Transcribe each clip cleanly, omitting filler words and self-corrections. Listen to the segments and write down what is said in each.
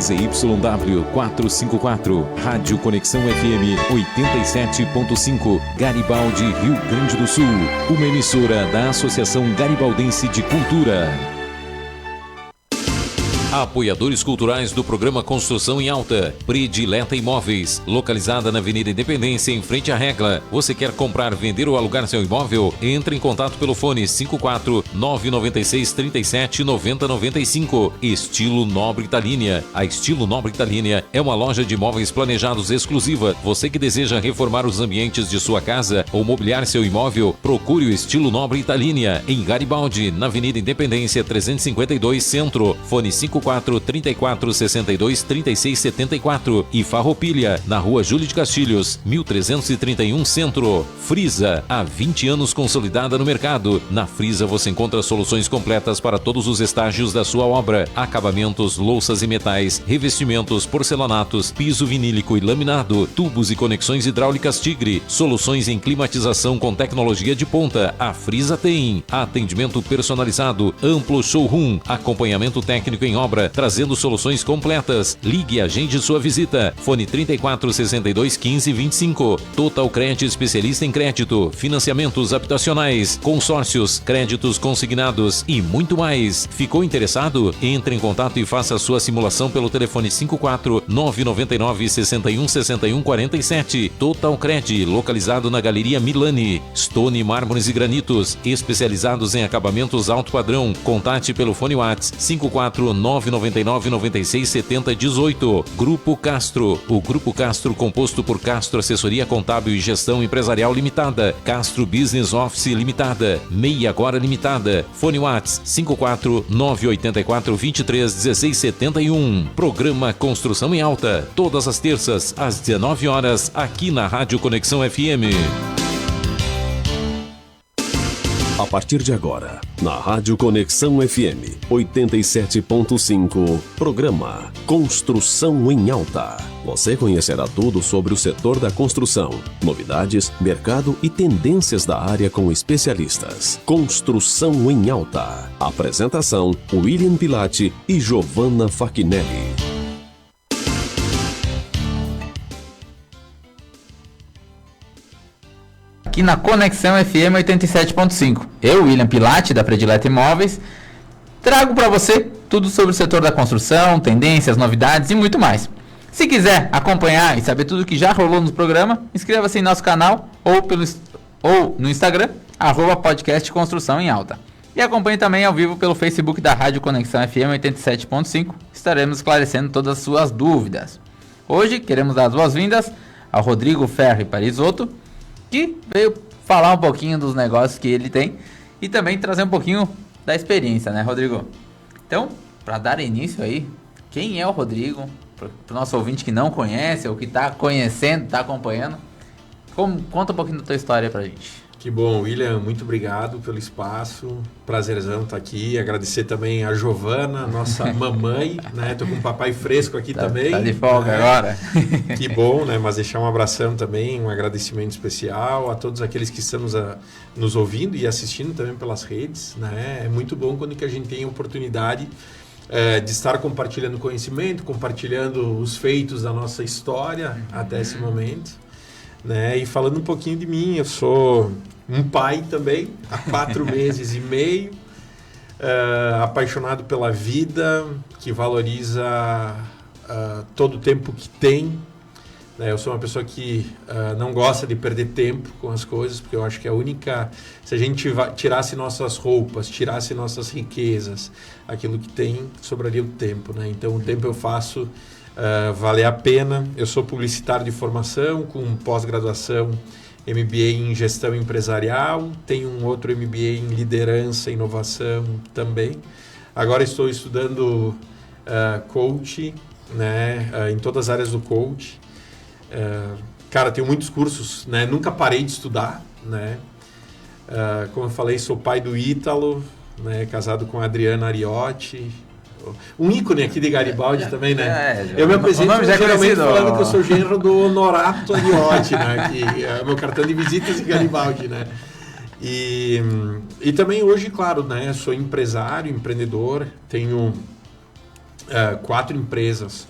ZYW 454, Rádio Conexão FM 87.5, Garibaldi, Rio Grande do Sul. Uma emissora da Associação Garibaldense de Cultura. Apoiadores culturais do programa Construção em Alta. Predileta Imóveis, localizada na Avenida Independência, em frente à Regla. Você quer comprar, vender ou alugar seu imóvel? Entre em contato pelo fone 54 996 37 90 95. Estilo Nobre Italínia. A Estilo Nobre Italínia é uma loja de imóveis planejados exclusiva. Você que deseja reformar os ambientes de sua casa ou mobiliar seu imóvel, procure o Estilo Nobre Italínia em Garibaldi, na Avenida Independência 352 Centro. Fone 54 34 62 36 74 e Farroupilha, na Rua Júlio de Castilhos, 1331 Centro. Frisa, há 20 anos consolidada no mercado. Na Frisa você encontra soluções completas para todos os estágios da sua obra: acabamentos, louças e metais, revestimentos, porcelanatos, piso vinílico e laminado, tubos e conexões hidráulicas Tigre, soluções em climatização com tecnologia de ponta. A Frisa tem atendimento personalizado, amplo showroom, acompanhamento técnico em obra, trazendo soluções completas. Ligue e agende sua visita. Fone 34 62 15 25. Total Cred, especialista em crédito, financiamentos habitacionais, consórcios, créditos consignados e muito mais. Ficou interessado? Entre em contato e faça a sua simulação pelo telefone 54 999 61 61 47. Total Cred, localizado na Galeria Milani. Stone Mármores e Granitos, especializados em acabamentos alto padrão. Contate pelo fone WhatsApp 54 999 96 70 18. Grupo Castro. O Grupo Castro, composto por Castro Assessoria Contábil e Gestão Empresarial Limitada, Castro Business Office Limitada, MEI Agora Limitada. Fone WhatsApp 54 984 23 16 71. Programa Construção em Alta, todas as terças às 19 horas, aqui na Rádio Conexão FM. A partir de agora, na Rádio Conexão FM 87.5, programa Construção em Alta. Você conhecerá tudo sobre o setor da construção, novidades, mercado e tendências da área com especialistas. Construção em Alta. Apresentação: William Pilati e Giovanna Fachinelli. Aqui na Conexão FM 87.5. Eu, William Pilati, da Predileta Imóveis, trago para você tudo sobre o setor da construção, tendências, novidades e muito mais. Se quiser acompanhar e saber tudo que já rolou no programa, inscreva-se em nosso canal ou no Instagram, @podcast Construção em Alta. E acompanhe também ao vivo pelo Facebook da Rádio Conexão FM 87.5. Estaremos esclarecendo todas as suas dúvidas. Hoje queremos dar as boas-vindas ao Rodrigo Ferri Parisotto, que veio falar um pouquinho dos negócios que ele tem e também trazer um pouquinho da experiência, né, Rodrigo? Então, para dar início aí, quem é o Rodrigo? Para o nosso ouvinte que não conhece ou que está conhecendo, está acompanhando, conta um pouquinho da tua história para a gente. Que bom, William, muito obrigado pelo espaço, prazerzão estar aqui, agradecer também a Giovanna, nossa mamãe, né, tô com um papai fresco aqui também. Tá de folga agora. Que bom, né, mas deixar um abração também, um agradecimento especial a todos aqueles que estão nos ouvindo e assistindo também pelas redes, né, é muito bom quando que a gente tem a oportunidade de estar compartilhando conhecimento, compartilhando os feitos da nossa história até esse momento, né, e falando um pouquinho de mim. Eu sou um pai também, há 4 meses e meio, apaixonado pela vida, que valoriza todo o tempo que tem, né? Eu sou uma pessoa que não gosta de perder tempo com as coisas, porque eu acho que a única... Se a gente tirasse nossas roupas, tirasse nossas riquezas, aquilo que tem, sobraria o tempo, né? Então o tempo eu faço valer a pena. Eu sou publicitário de formação, com pós-graduação MBA em gestão empresarial, tenho um outro MBA em liderança e inovação também. Agora estou estudando coach, né, em todas as áreas do coach. Cara, tenho muitos cursos, né, nunca parei de estudar, né. Como eu falei, sou pai do Ítalo, né, casado com a Adriana Ariotti, um ícone aqui de Garibaldi também, né? Eu me apresento geralmente falando que eu sou genro do Honorato Ariotti, né? Que é o meu cartão de visitas em Garibaldi, né? E também hoje, claro, né? Sou empresário, empreendedor, tenho 4 empresas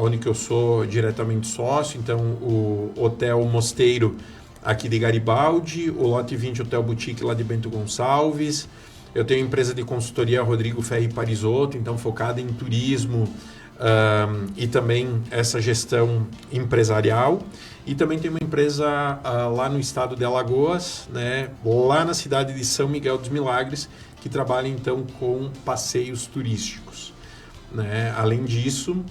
onde que eu sou diretamente sócio, então o Hotel Mosteiro aqui de Garibaldi, o Lote 20 Hotel Boutique lá de Bento Gonçalves. Eu tenho empresa de consultoria Rodrigo Ferri Parisotto, então focada em turismo e também essa gestão empresarial. E também tem uma empresa lá no estado de Alagoas, né, lá na cidade de São Miguel dos Milagres, que trabalha então com passeios turísticos, né? Além disso,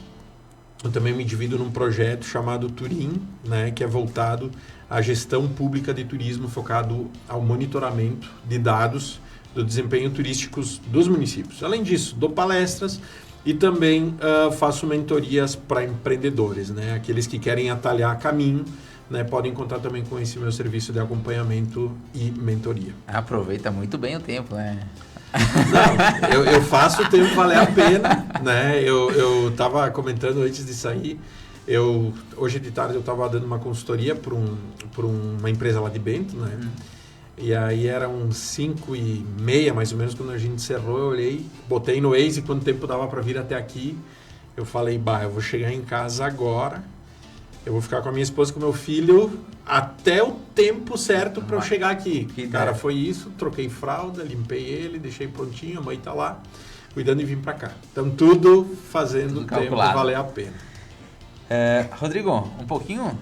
eu também me divido num projeto chamado Turim, né, que é voltado à gestão pública de turismo, focado ao monitoramento de dados do desempenho turístico dos municípios. Além disso, dou palestras e também faço mentorias para empreendedores, né? Aqueles que querem atalhar caminho, né, podem contar também com esse meu serviço de acompanhamento e mentoria. Aproveita muito bem o tempo, né? Não, eu faço o tempo valer a pena, né? Eu estava comentando antes de sair, hoje de tarde eu estava dando uma consultoria para uma empresa lá de Bento, né? E aí eram 5h30 mais ou menos quando a gente encerrou. Eu olhei, botei no Waze quanto tempo dava para vir até aqui. Eu falei, eu vou chegar em casa agora, eu vou ficar com a minha esposa e com o meu filho até o tempo certo para eu chegar aqui. Cara, foi isso, troquei fralda, limpei ele, deixei prontinho, a mãe tá lá, cuidando e vim para cá. Então tudo fazendo o tempo valer a pena. Rodrigo, um pouquinho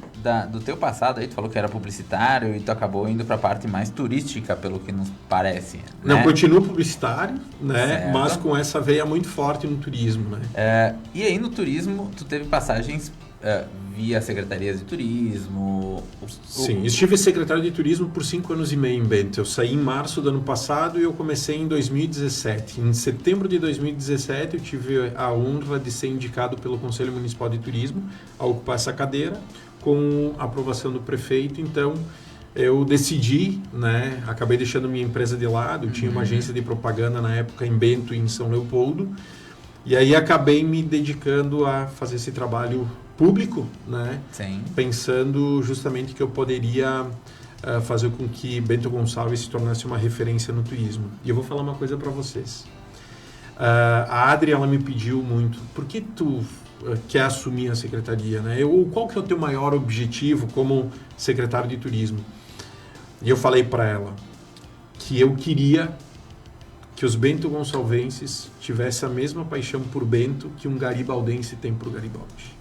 do teu passado aí, tu falou que era publicitário e tu acabou indo para a parte mais turística, pelo que nos parece. Não, continuo publicitário, né? Certo. Mas com essa veia muito forte no turismo, né? E aí no turismo, tu teve passagens via secretarias de turismo? Sim, estive secretário de turismo por 5 anos e meio em Bento. Eu saí em março do ano passado e eu comecei em 2017. Em setembro de 2017 eu tive a honra de ser indicado pelo Conselho Municipal de Turismo a ocupar essa cadeira com a aprovação do prefeito. Então eu decidi, né, acabei deixando minha empresa de lado, eu tinha uma agência de propaganda na época em Bento e em São Leopoldo, e aí acabei me dedicando a fazer esse trabalho público, né? Sim. Pensando justamente que eu poderia fazer com que Bento Gonçalves se tornasse uma referência no turismo. E eu vou falar uma coisa para vocês. A Adri, ela me pediu muito, por que tu quer assumir a secretaria, né? Qual que é o teu maior objetivo como secretário de turismo? E eu falei para ela que eu queria que os Bento Gonçalvenses tivessem a mesma paixão por Bento que um garibaldense tem por Garibaldi.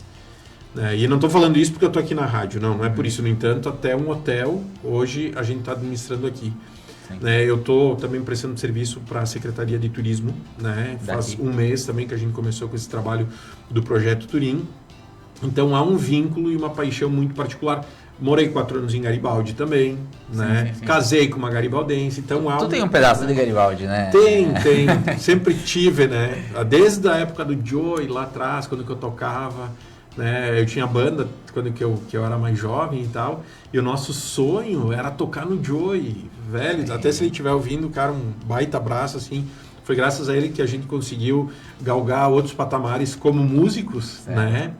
E não estou falando isso porque eu estou aqui na rádio, não é por isso. No entanto, até um hotel, hoje, a gente está administrando aqui. Eu estou também prestando serviço para a Secretaria de Turismo, né? Faz um mês também que a gente começou com esse trabalho do Projeto Turim. Então, há um vínculo e uma paixão muito particular. Morei 4 anos em Garibaldi também, né? Sim. Casei com uma garibaldense, então há... Tu tem um pedaço de Garibaldi, né? Tem. Sempre tive, né? Desde a época do Joey, lá atrás, quando que eu tocava... Né? Eu tinha banda quando que eu era mais jovem e tal, e o nosso sonho era tocar no Joey, velho. Até se ele estiver ouvindo, cara, um baita abraço, assim. Foi graças a ele que a gente conseguiu galgar outros patamares como músicos, né?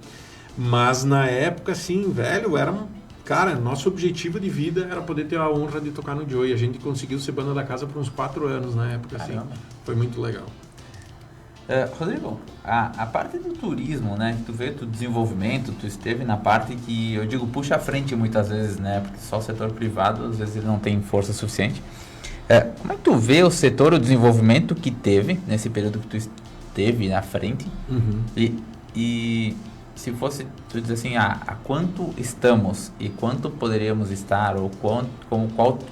Mas na época, assim, velho, cara, nosso objetivo de vida era poder ter a honra de tocar no Joey. A gente conseguiu ser banda da casa por uns 4 anos na época, assim. Foi muito legal. Rodrigo, a parte do turismo, né, que tu vê do desenvolvimento, tu esteve na parte que, eu digo, puxa à frente muitas vezes, né, porque só o setor privado, às vezes, ele não tem força suficiente. Como é que tu vê o setor, o desenvolvimento que teve, nesse período que tu esteve na frente, e se fosse, tu dizer assim, a quanto estamos e quanto poderíamos estar, ou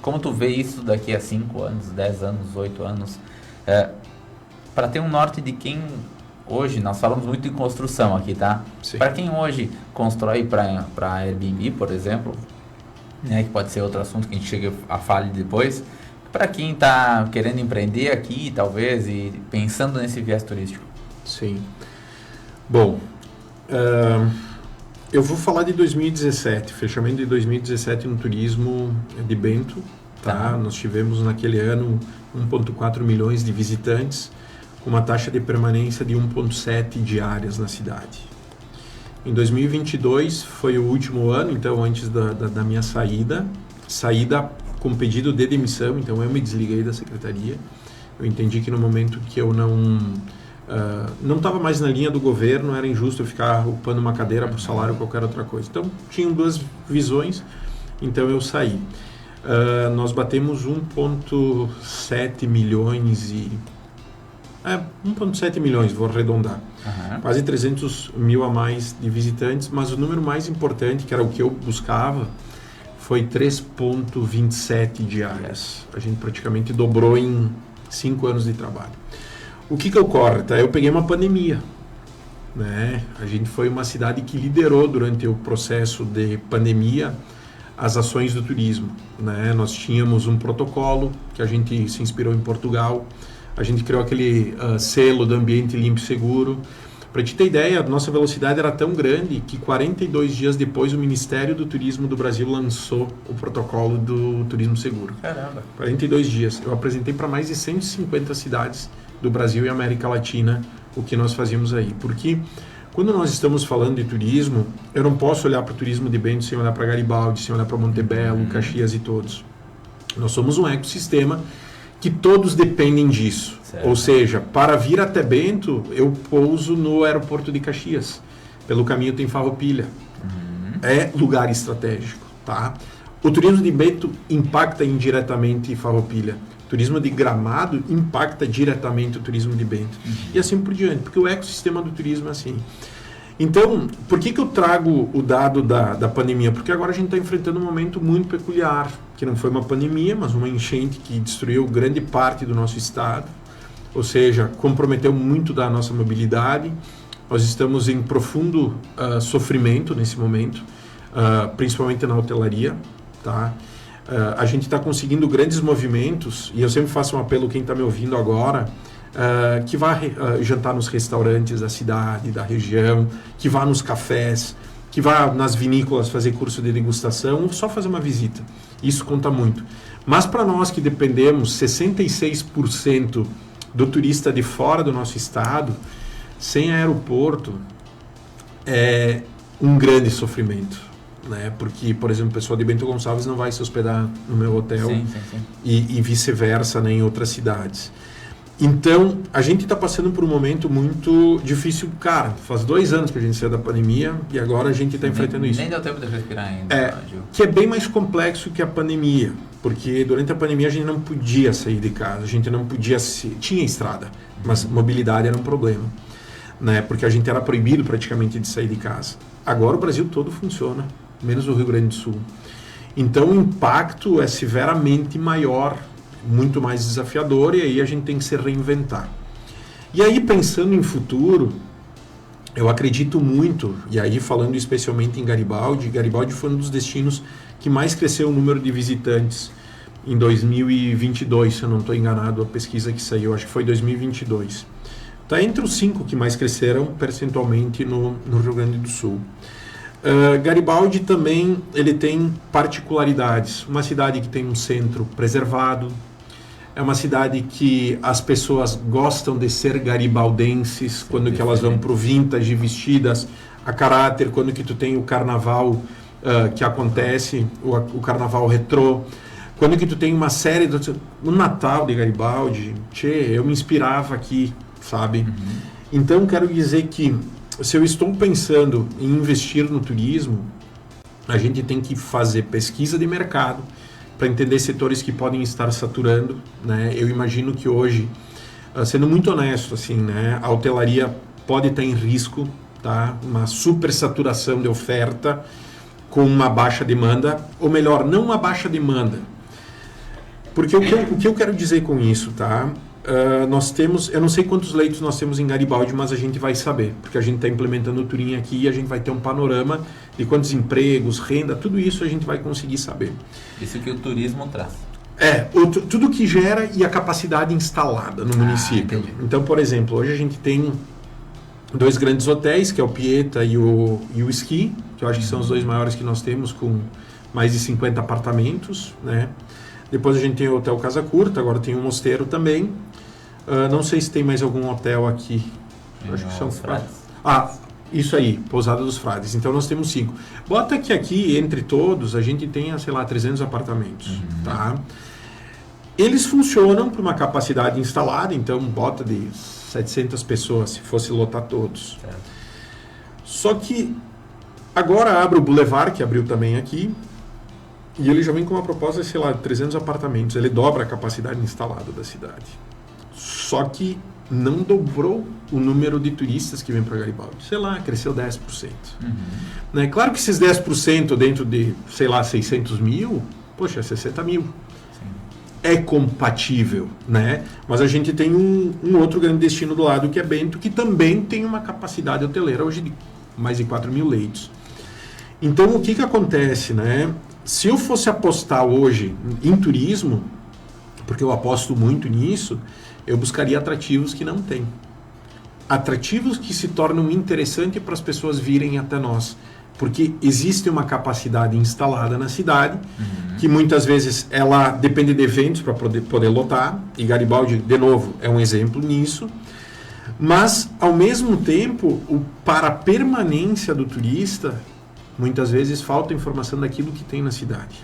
como tu vê isso daqui a 5 anos, 10 anos, 8 anos, para ter um norte de quem hoje, nós falamos muito em construção aqui, tá? Para quem hoje constrói para Airbnb, por exemplo, né, que pode ser outro assunto que a gente chega a falar depois, para quem está querendo empreender aqui, talvez, e pensando nesse viés turístico. Sim. Bom, eu vou falar de 2017, fechamento de 2017 no turismo de Bento, tá? Nós tivemos naquele ano 1,4 milhões de visitantes, com uma taxa de permanência de 1,7 diárias na cidade. Em 2022 foi o último ano, então antes da minha saída com pedido de demissão, então eu me desliguei da secretaria. Eu entendi que no momento que eu não não estava mais na linha do governo, era injusto eu ficar ocupando uma cadeira por salário ou qualquer outra coisa. Então, tinham duas visões, então eu saí. Nós batemos 1,7 milhões 1,7 milhões, vou arredondar. Quase 300 mil a mais de visitantes, mas o número mais importante, que era o que eu buscava, foi 3,27 diárias. A gente praticamente dobrou em 5 anos de trabalho. O que ocorre? Tá? Eu peguei uma pandemia. Né? A gente foi uma cidade que liderou durante o processo de pandemia as ações do turismo. Né? Nós tínhamos um protocolo que a gente se inspirou em Portugal. A gente criou aquele selo do ambiente limpo e seguro. Para te ter ideia, a nossa velocidade era tão grande que 42 dias depois o Ministério do Turismo do Brasil lançou o protocolo do turismo seguro. Caramba! 42 dias. Eu apresentei para mais de 150 cidades do Brasil e América Latina o que nós fazíamos aí. Porque quando nós estamos falando de turismo, eu não posso olhar para o turismo de Bento sem olhar para Garibaldi, sem olhar para Montebello, Caxias e todos. Nós somos um ecossistema que todos dependem disso. Certo. Ou seja, para vir até Bento, eu pouso no aeroporto de Caxias. Pelo caminho tem Farroupilha. É lugar estratégico. Tá? O turismo de Bento impacta indiretamente Farroupilha. O turismo de Gramado impacta diretamente o turismo de Bento. E assim por diante, porque o ecossistema do turismo é assim. Então, por que eu trago o dado da pandemia? Porque agora a gente está enfrentando um momento muito peculiar, que não foi uma pandemia, mas uma enchente que destruiu grande parte do nosso estado, ou seja, comprometeu muito da nossa mobilidade. Nós estamos em profundo sofrimento nesse momento, principalmente na hotelaria. Tá? A gente está conseguindo grandes movimentos, e eu sempre faço um apelo a quem está me ouvindo agora, que vá jantar nos restaurantes da cidade, da região, que vá nos cafés, que vá nas vinícolas fazer curso de degustação, ou só fazer uma visita. Isso conta muito. Mas para nós que dependemos 66% do turista de fora do nosso estado, sem aeroporto, é um grande sofrimento. Né? Porque, por exemplo, o pessoal de Bento Gonçalves não vai se hospedar no meu hotel sim. E vice-versa, né, em outras cidades. Então, a gente está passando por um momento muito difícil. Cara, faz 2 anos que a gente saiu da pandemia e agora a gente está enfrentando isso. Nem deu tempo de respirar ainda. Que é bem mais complexo que a pandemia. Porque durante a pandemia a gente não podia sair de casa, a gente não podia... Tinha estrada, mas mobilidade era um problema. Né? Porque a gente era proibido praticamente de sair de casa. Agora o Brasil todo funciona, menos o Rio Grande do Sul. Então o impacto é severamente maior, muito mais desafiador, e aí a gente tem que se reinventar. E aí, pensando em futuro, eu acredito muito, e aí falando especialmente em Garibaldi, Garibaldi foi um dos destinos que mais cresceu o número de visitantes em 2022, se eu não estou enganado, a pesquisa que saiu, acho que foi 2022. Está entre os 5 que mais cresceram percentualmente no Rio Grande do Sul. Garibaldi também ele tem particularidades. Uma cidade que tem um centro preservado, é uma cidade que as pessoas gostam de ser garibaldenses, quando que elas vão para o vintage vestidas a caráter, quando que tu tem o carnaval que acontece, o carnaval retrô, quando que tu tem uma série o Natal de Garibaldi, eu me inspirava aqui, sabe? Então quero dizer que se eu estou pensando em investir no turismo, a gente tem que fazer pesquisa de mercado para entender setores que podem estar saturando, né? Eu imagino que hoje, sendo muito honesto, assim, né, a hotelaria pode estar em risco, tá? Uma supersaturação de oferta com uma baixa demanda, ou melhor, não uma baixa demanda. Porque o que eu quero dizer com isso, tá? Nós temos, eu não sei quantos leitos nós temos em Garibaldi, mas a gente vai saber, porque a gente está implementando o Turim aqui e a gente vai ter um panorama de quantos empregos, renda, tudo isso a gente vai conseguir saber. Isso que o turismo traz. Tudo que gera e a capacidade instalada no município. Entendi. Então, por exemplo, hoje a gente tem 2 grandes hotéis, que é o Pieta e o Ski, que eu acho que são os 2 maiores que nós temos, com mais de 50 apartamentos, né? Depois a gente tem o Hotel Casa Curta, agora tem um mosteiro também. Não sei se tem mais algum hotel aqui. Eu acho que são Frades. Isso aí, Pousada dos Frades. Então nós temos 5. Bota que aqui, entre todos, a gente tenha, sei lá, 300 apartamentos. Tá? Eles funcionam por uma capacidade instalada, então bota de 700 pessoas, se fosse lotar todos. Certo. Só que agora abre o Boulevard, que abriu também aqui, e ele já vem com uma proposta, sei lá, de 300 apartamentos. Ele dobra a capacidade instalada da cidade. Só que não dobrou o número de turistas que vem para Garibaldi. Sei lá, cresceu 10%. Né? Claro que esses 10% dentro de, sei lá, 600 mil, poxa, é 60 mil. É compatível, né? Mas a gente tem um outro grande destino do lado, que é Bento, que também tem uma capacidade hoteleira hoje de mais de 4 mil leitos. Então, o que acontece, né? Se eu fosse apostar hoje em turismo, porque eu aposto muito nisso, eu buscaria atrativos que não tem. Atrativos que se tornam interessantes para as pessoas virem até nós. Porque existe uma capacidade instalada na cidade, que muitas vezes ela depende de eventos para poder lotar, e Garibaldi, de novo, é um exemplo nisso. Mas, ao mesmo tempo, para a permanência do turista, muitas vezes falta informação daquilo que tem na cidade.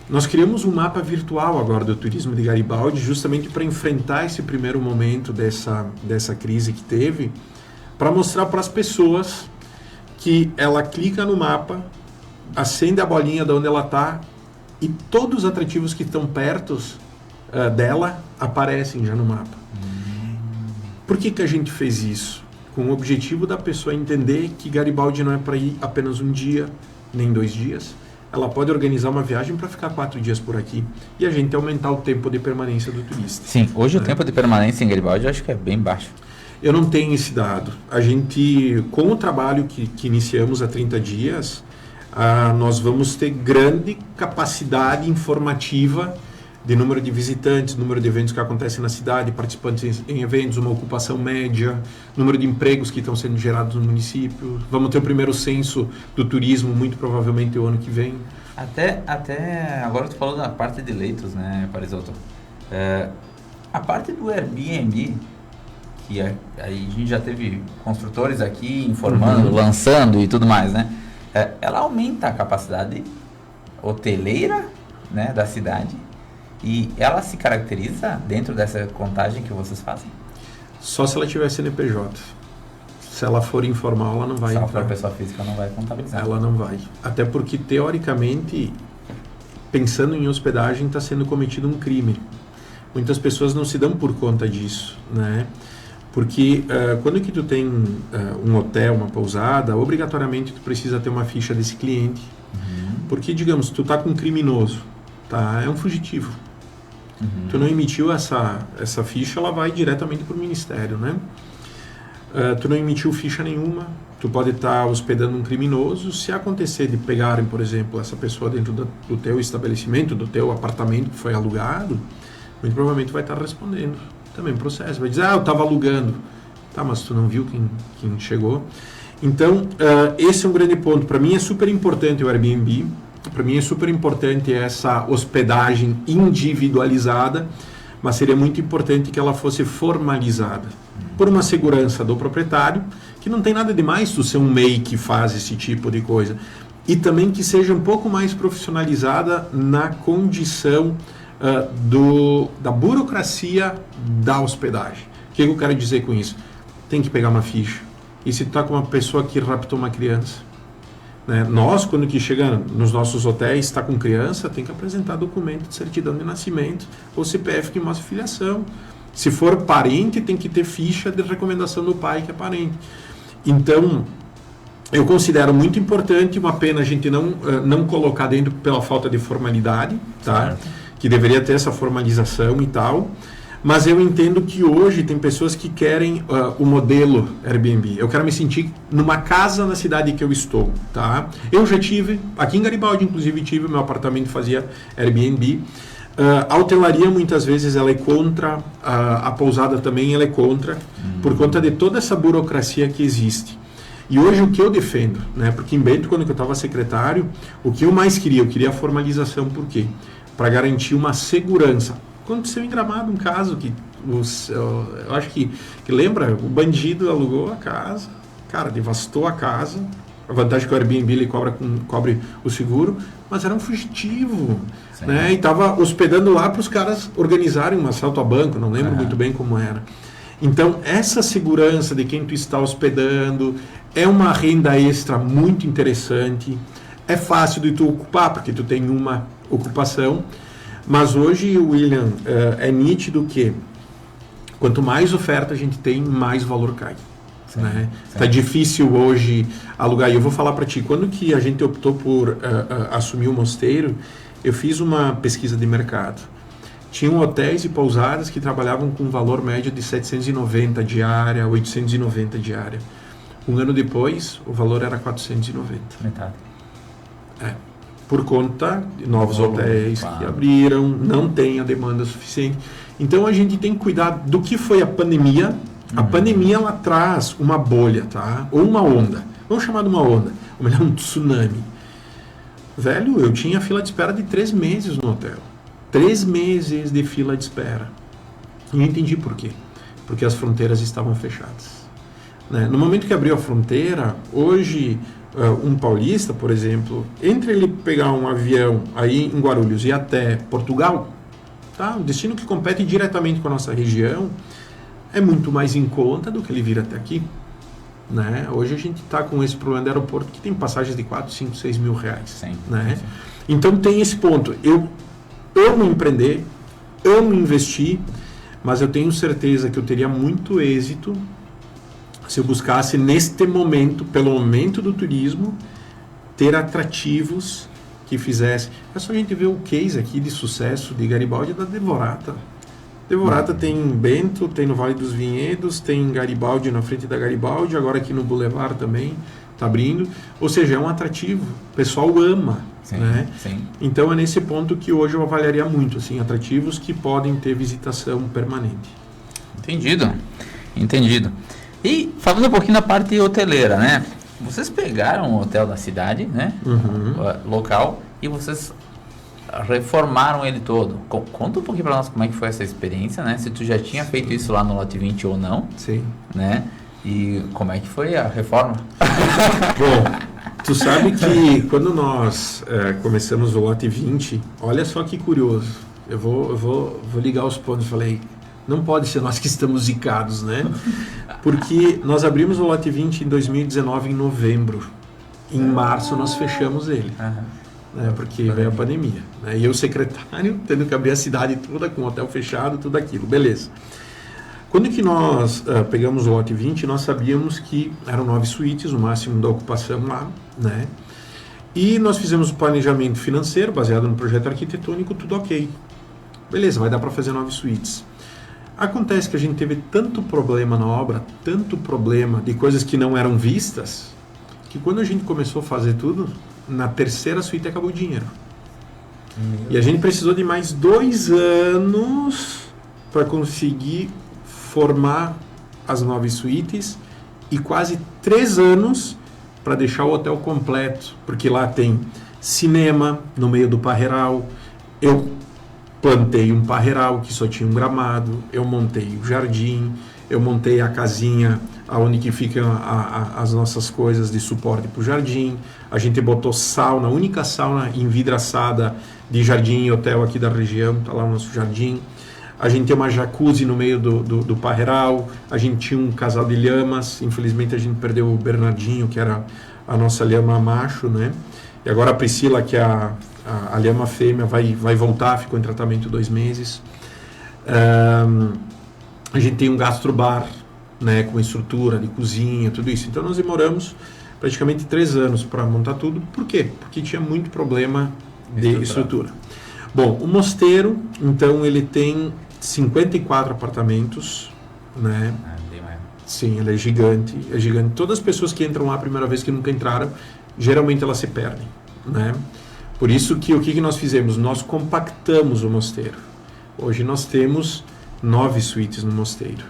Nós criamos um mapa virtual agora do turismo de Garibaldi, justamente para enfrentar esse primeiro momento dessa crise que teve, para mostrar para as pessoas que ela clica no mapa, acende a bolinha de onde ela está, e todos os atrativos que estão perto dela aparecem já no mapa. Por que a gente fez isso? Com o objetivo da pessoa entender que Garibaldi não é para ir apenas um dia, nem 2 dias. Ela pode organizar uma viagem para ficar 4 dias por aqui e a gente aumentar o tempo de permanência do turista. Sim, hoje o tempo de permanência em Garibaldi eu acho que é bem baixo. Eu não tenho esse dado. A gente, com o trabalho que iniciamos há 30 dias, nós vamos ter grande capacidade informativa de número de visitantes, número de eventos que acontecem na cidade, participantes em eventos, uma ocupação média, número de empregos que estão sendo gerados no município. Vamos ter o primeiro censo do turismo, muito provavelmente o ano que vem. Até agora tu falou da parte de leitos, né, Parisotto? A parte do Airbnb, que aí a gente já teve construtores aqui informando, lançando e tudo mais, né? Ela aumenta a capacidade hoteleira, né, da cidade. E ela se caracteriza dentro dessa contagem que vocês fazem? Só se ela tiver CNPJ. Se ela for informal, ela não vai entrar. Só para a pessoa física não vai contabilizar. Ela não vai. Até porque, teoricamente, pensando em hospedagem, está sendo cometido um crime. Muitas pessoas não se dão por conta disso, né? Porque quando que tu tem um hotel, uma pousada, obrigatoriamente tu precisa ter uma ficha desse cliente. Porque, digamos, tu tá com um criminoso, tá? É um fugitivo. Tu não emitiu essa ficha, ela vai diretamente para o Ministério, né? Tu não emitiu ficha nenhuma, tu pode estar hospedando um criminoso. Se acontecer de pegarem, por exemplo, essa pessoa dentro do teu estabelecimento, do teu apartamento que foi alugado, muito provavelmente vai estar respondendo também processo. Vai dizer, eu estava alugando. Tá, mas tu não viu quem chegou. Então, esse é um grande ponto. Para mim é super importante o Airbnb. Para mim é super importante essa hospedagem individualizada, mas seria muito importante que ela fosse formalizada por uma segurança do proprietário, que não tem nada de mais tu ser um MEI que faz esse tipo de coisa, e também que seja um pouco mais profissionalizada na condição da burocracia da hospedagem. O que eu quero dizer com isso? Tem que pegar uma ficha. E se tu está com uma pessoa que raptou uma criança, né? Nós, quando que chega nos nossos hotéis, está com criança, tem que apresentar documento de certidão de nascimento ou CPF que mostra filiação. Se for parente, tem que ter ficha de recomendação do pai que é parente. Então, eu considero muito importante, uma pena a gente não colocar dentro pela falta de formalidade, tá? Que deveria ter essa formalização e tal. Mas eu entendo que hoje tem pessoas que querem o modelo Airbnb. Eu quero me sentir numa casa na cidade que eu estou, tá? Eu já tive, aqui em Garibaldi, inclusive, tive, meu apartamento fazia Airbnb. A hotelaria, muitas vezes, ela é contra, a pousada também ela é contra, por conta de toda essa burocracia que existe. E hoje o que eu defendo, né? Porque em Bento, quando eu estava secretário, o que eu mais queria? Eu queria a formalização, por quê? Para garantir uma segurança. Aconteceu em Gramado um caso que eu acho que lembra, o bandido alugou a casa, cara, devastou a casa. A vantagem é que o Airbnb ele cobre o seguro, mas era um fugitivo, né? E estava hospedando lá para os caras organizarem um assalto a banco, não lembro muito bem como era. Então, essa segurança de quem tu está hospedando é uma renda extra muito interessante. É fácil de tu ocupar, porque tu tem uma ocupação. Mas hoje, William, é nítido que quanto mais oferta a gente tem, mais valor cai. Né? Tá difícil hoje alugar. E eu vou falar para ti, quando que a gente optou por assumir o mosteiro, eu fiz uma pesquisa de mercado. Tinham hotéis e pousadas que trabalhavam com um valor médio de 790 diária, 890 diária. Um ano depois, o valor era 490. Metade. Por conta de novos hotéis que abriram, não tem a demanda suficiente. Então a gente tem que cuidar do que foi a pandemia. A pandemia, ela traz uma bolha, tá? Ou uma onda. Vamos chamar de uma onda. Ou melhor, um tsunami. Velho, eu tinha fila de espera de 3 meses no hotel. 3 meses de fila de espera. E eu entendi por quê. Porque as fronteiras estavam fechadas. Né? No momento que abriu a fronteira, hoje, um paulista, por exemplo, entre ele pegar um avião aí em Guarulhos e ir até Portugal, tá? Um destino que compete diretamente com a nossa região, é muito mais em conta do que ele vir até aqui. Né? Hoje a gente está com esse problema do aeroporto que tem passagens de 4, 5, 6 mil reais. Sim, né? sim. Então tem esse ponto. Eu amo empreender, amo investir, mas eu tenho certeza que eu teria muito êxito se eu buscasse neste momento, pelo momento do turismo, ter atrativos que fizessem. É só a gente ver o case aqui de sucesso de Garibaldi e da Devorata. Devorata tem em Bento, tem no Vale dos Vinhedos, tem em Garibaldi, na frente da Garibaldi, agora aqui no Boulevard também está abrindo. Ou seja, é um atrativo. O pessoal ama. Sim, né? sim. Então é nesse ponto que hoje eu avaliaria muito, assim, atrativos que podem ter visitação permanente. Entendido. E falando um pouquinho da parte hoteleira, né? Vocês pegaram um hotel da cidade, né? Local, e vocês reformaram ele todo. Conta um pouquinho para nós como é que foi essa experiência, né? Se tu já tinha feito isso lá no Lote 20 ou não. Sim. Né? E como é que foi a reforma? Bom, tu sabe que quando nós começamos o Lote 20, olha só que curioso. Eu vou ligar os pontos. Falei, não pode ser nós que estamos zicados, né? Porque nós abrimos o Lote 20 em 2019, em novembro. Em março nós fechamos ele. Né, porque veio a pandemia. Né, e eu, secretário, tendo que abrir a cidade toda com o hotel fechado, tudo aquilo. Beleza. Quando que nós pegamos o Lote 20, nós sabíamos que eram 9 suítes, o máximo da ocupação lá. Né, e nós fizemos o planejamento financeiro, baseado no projeto arquitetônico, tudo ok. Beleza, vai dar para fazer 9 suítes. Acontece que a gente teve tanto problema na obra, tanto problema de coisas que não eram vistas, que quando a gente começou a fazer tudo, na terceira suíte acabou o dinheiro. E a gente precisou de mais 2 anos para conseguir formar as 9 suítes e quase 3 anos para deixar o hotel completo, porque lá tem cinema no meio do parreiral. Eu plantei um parreiral que só tinha um gramado, eu montei o jardim, eu montei a casinha onde que ficam as nossas coisas de suporte para o jardim. A gente botou sauna, a única sauna envidraçada de jardim e hotel aqui da região, está lá o nosso jardim. A gente tem uma jacuzzi no meio do parreiral, a gente tinha um casal de lhamas, infelizmente a gente perdeu o Bernardinho, que era a nossa lhama macho, né? E agora a Priscila, que é a lhama fêmea, vai voltar, ficou em tratamento 2 meses. A gente tem um gastrobar, né, com estrutura de cozinha, tudo isso. Então nós demoramos praticamente 3 anos para montar tudo. Por quê? Porque tinha muito problema de estrutura. Bom, o mosteiro, então, ele tem 54 apartamentos, né? Sim, ele é gigante, é gigante. Todas as pessoas que entram lá a primeira vez, que nunca entraram, geralmente elas se perdem, né? Por isso que o que nós fizemos? Nós compactamos o mosteiro. Hoje nós temos 9 suítes no mosteiro.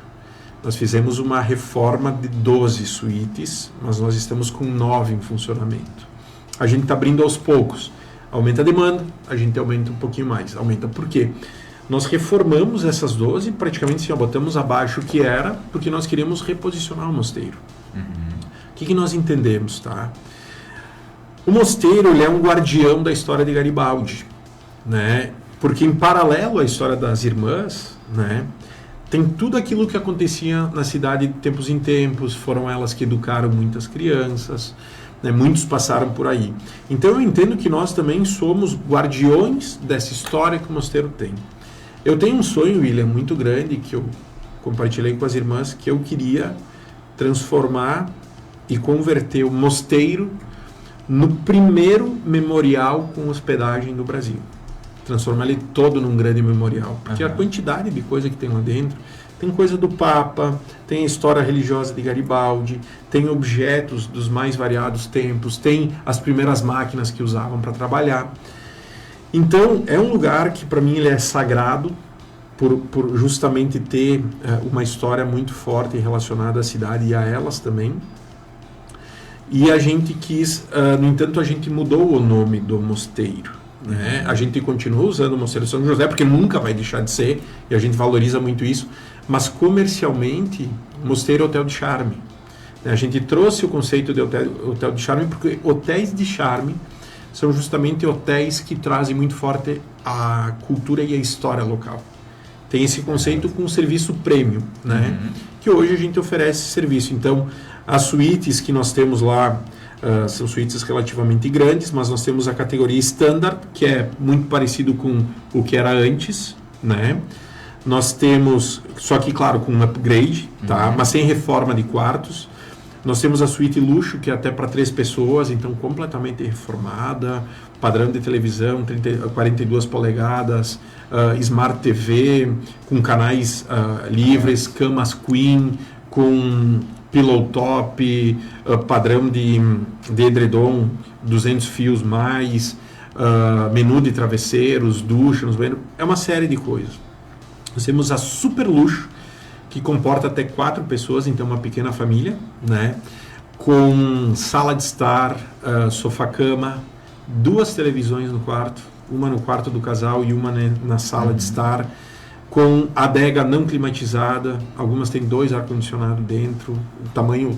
Nós fizemos uma reforma de 12 suítes, mas nós estamos com 9 em funcionamento. A gente está abrindo aos poucos. Aumenta a demanda, a gente aumenta um pouquinho mais. Aumenta por quê? Nós reformamos essas 12, praticamente assim, botamos abaixo o que era, porque nós queríamos reposicionar o mosteiro. O que nós entendemos, tá? O mosteiro, ele é um guardião da história de Garibaldi, né? Porque em paralelo à história das irmãs, né, tem tudo aquilo que acontecia na cidade de tempos em tempos, foram elas que educaram muitas crianças, né? Muitos passaram por aí. Então eu entendo que nós também somos guardiões dessa história que o mosteiro tem. Eu tenho um sonho, William, muito grande, que eu compartilhei com as irmãs, que eu queria transformar e converter o mosteiro no primeiro memorial com hospedagem do Brasil. Transformar ele todo num grande memorial. Porque a quantidade de coisa que tem lá dentro, tem coisa do Papa, tem a história religiosa de Garibaldi, tem objetos dos mais variados tempos, tem as primeiras máquinas que usavam para trabalhar. Então, é um lugar que para mim ele é sagrado, por justamente ter uma história muito forte relacionada à cidade e a elas também. E a gente quis, no entanto, a gente mudou o nome do mosteiro, né? A gente continua usando o Mosteiro de São José, porque nunca vai deixar de ser, e a gente valoriza muito isso, mas comercialmente, Mosteiro é Hotel de Charme. A gente trouxe o conceito de hotel de charme, porque hotéis de charme são justamente hotéis que trazem muito forte a cultura e a história local. Tem esse conceito com o serviço premium, né? Que hoje a gente oferece serviço. Então, as suítes que nós temos lá são suítes relativamente grandes, mas nós temos a categoria Standard, que é muito parecido com o que era antes, né? Nós temos, só que claro, com um upgrade, tá? Mas sem reforma de quartos. Nós temos a suíte luxo, que é até para 3 pessoas, então completamente reformada, padrão de televisão, 42 polegadas, Smart TV, com canais livres, camas queen, com pillow top, padrão de edredom, 200 fios mais, menu de travesseiros, ducha nos banheiros, é uma série de coisas. Nós temos a super luxo, que comporta até 4 pessoas, então uma pequena família, né? Com sala de estar, sofá-cama, 2 televisões no quarto, uma no quarto do casal e uma na sala de estar, com adega não climatizada, algumas têm 2 ar-condicionado dentro, o tamanho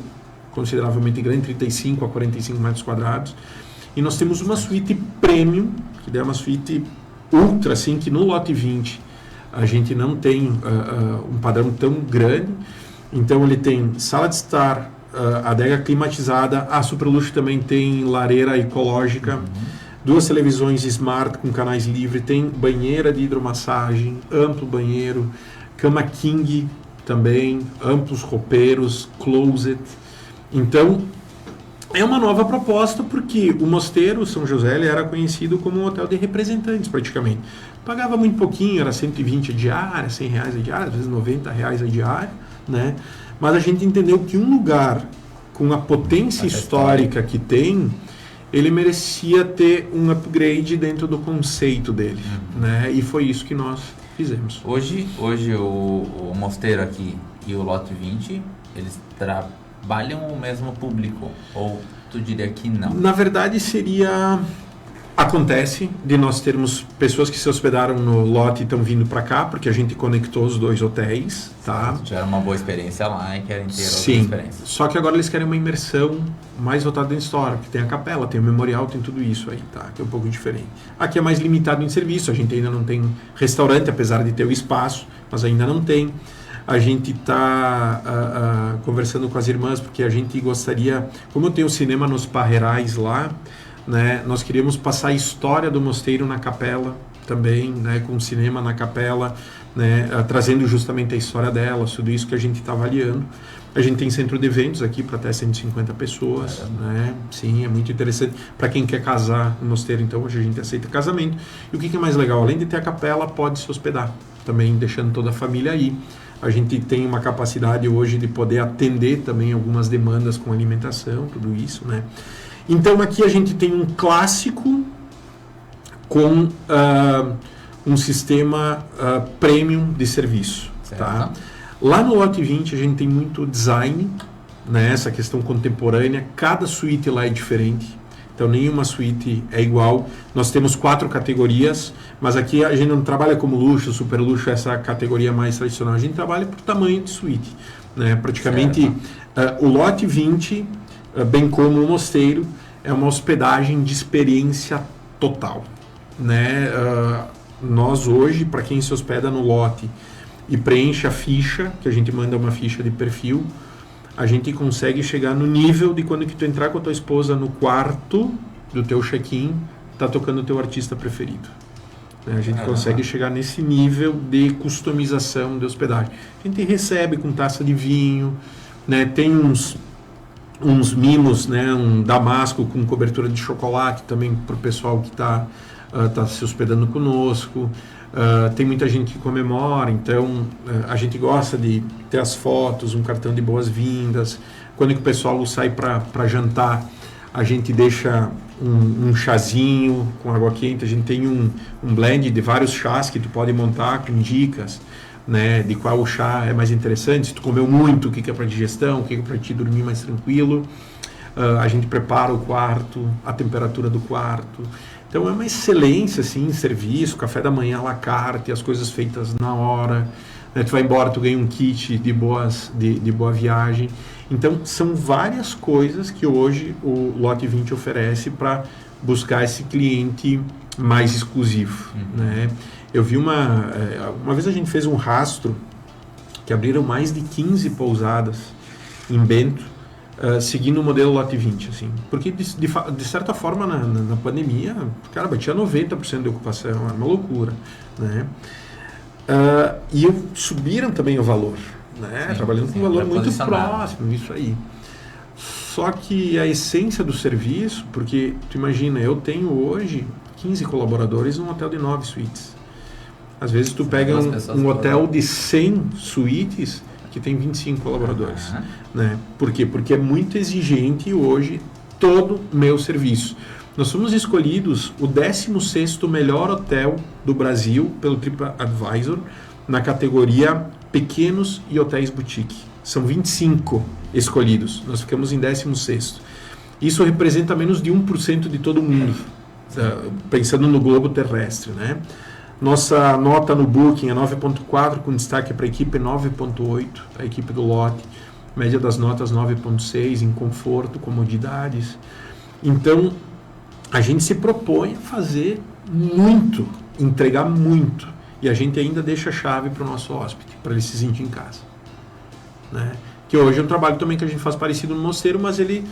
consideravelmente grande, 35 a 45 metros quadrados. E nós temos uma suíte premium, que é uma suíte ultra, assim, que no lote 20 a gente não tem um padrão tão grande. Então ele tem sala de estar, adega climatizada, a super luxo também tem lareira ecológica, 2 televisões smart com canais livres, tem banheira de hidromassagem, amplo banheiro, cama king também, amplos roupeiros, closet. Então é uma nova proposta, porque o Mosteiro São José ele era conhecido como um hotel de representantes praticamente. Pagava muito pouquinho, era 120 a diária, 100 reais a diária, às vezes 90 reais a diária, né? Mas a gente entendeu que um lugar com a potência histórica que tem, ele merecia ter um upgrade dentro do conceito dele, né? E foi isso que nós fizemos. Hoje o Mosteiro aqui e o Lote 20, eles trabalham o mesmo público? Ou tu diria que não? Na verdade seria... Acontece de nós termos pessoas que se hospedaram no lote e estão vindo para cá, porque a gente conectou os 2 hotéis, tá? Tiveram uma boa experiência lá e querem ter outra Sim, experiência. só que agora eles querem uma imersão mais voltada em história, porque tem a capela, tem o memorial, tem tudo isso aí, tá? Que é um pouco diferente. Aqui é mais limitado em serviço, a gente ainda não tem restaurante, apesar de ter o espaço, mas ainda não tem. A gente está conversando com as irmãs, porque a gente gostaria, como tem o cinema nos Parreirais lá, né, nós queríamos passar a história do mosteiro na capela também, né, com o cinema na capela, né, trazendo justamente a história delas, tudo isso que a gente está avaliando. A gente tem centro de eventos aqui para até 150 pessoas, né? Sim, é muito interessante. Para quem quer casar no mosteiro, então, hoje a gente aceita casamento. E o que é mais legal? Além de ter a capela, pode se hospedar, também deixando toda a família aí. A gente tem uma capacidade hoje de poder atender também algumas demandas com alimentação, tudo isso, né? Então aqui a gente tem um clássico com um sistema premium de serviço, tá? Lá no lote 20 a gente tem muito design, né? Essa questão contemporânea, cada suíte lá é diferente, então nenhuma suíte é igual. Nós temos 4 categorias, mas aqui a gente não trabalha como luxo, super luxo, essa categoria mais tradicional, a gente trabalha por tamanho de suíte, né? Praticamente o lote 20, bem como o mosteiro, é uma hospedagem de experiência total, né? Nós hoje, para quem se hospeda no lote e preenche a ficha, que a gente manda uma ficha de perfil, a gente consegue chegar no nível de quando que tu entrar com a tua esposa no quarto do teu check-in, tá tocando o teu artista preferido. A gente consegue chegar nesse nível de customização de hospedagem. A gente recebe com taça de vinho, né? Tem uns mimos, né? Um damasco com cobertura de chocolate também para o pessoal que está se hospedando conosco. Tem muita gente que comemora, então a gente gosta de ter as fotos, um cartão de boas-vindas. Quando que o pessoal sai para jantar, a gente deixa um chazinho com água quente. A gente tem um blend de vários chás que tu pode montar com dicas, né, de qual o chá é mais interessante. Se tu comeu muito, o que é para digestão, o que é para te dormir mais tranquilo. A gente prepara o quarto, a temperatura do quarto. Então é uma excelência assim, em serviço, café da manhã à la carte, as coisas feitas na hora, né? Tu vai embora, tu ganha um kit de boa viagem. Então são várias coisas que hoje o Lote 20 oferece para buscar esse cliente mais exclusivo, né? Eu vi uma vez a gente fez um rastro que abriram mais de 15 pousadas em Bento, seguindo o modelo Lote 20, assim, porque de certa forma na pandemia, cara, batia 90% de ocupação, era uma loucura, né? E subiram também o valor, né? Sim, trabalhando com um valor muito próximo, isso aí. Só que a essência do serviço, porque tu imagina, eu tenho hoje 15 colaboradores num hotel de 9 suítes. Às vezes tu pega um hotel de 100 suítes que tem 25 colaboradores, né? Por quê? Porque é muito exigente hoje todo o meu serviço. Nós fomos escolhidos o 16º melhor hotel do Brasil pelo TripAdvisor na categoria Pequenos e Hotéis Boutique. São 25 escolhidos. Nós ficamos em 16º. Isso representa menos de 1% de todo mundo, pensando no globo terrestre, né? Nossa nota no Booking é 9.4, com destaque para a equipe 9.8, a equipe do lote. Média das notas 9.6, em conforto, comodidades. Então, a gente se propõe a fazer muito, entregar muito. E a gente ainda deixa a chave para o nosso hóspede, para ele se sentir em casa, né? Que hoje é um trabalho também que a gente faz parecido no Mosteiro, mas ele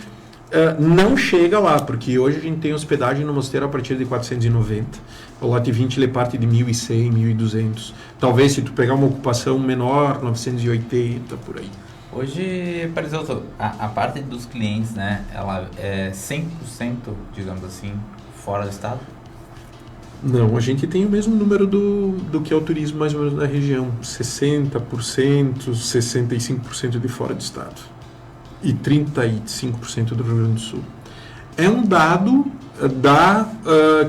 não chega lá, porque hoje a gente tem hospedagem no Mosteiro a partir de 490. O Lote 20 ele parte de 1.100, 1.200. Talvez se tu pegar uma ocupação menor, 980, por aí. Hoje, Parisoto, a parte dos clientes, né, ela é 100%, digamos assim, fora do estado? Não, a gente tem o mesmo número do que é o turismo mais ou menos da região. 60%, 65% de fora do estado. E 35% do Rio Grande do Sul. É um dado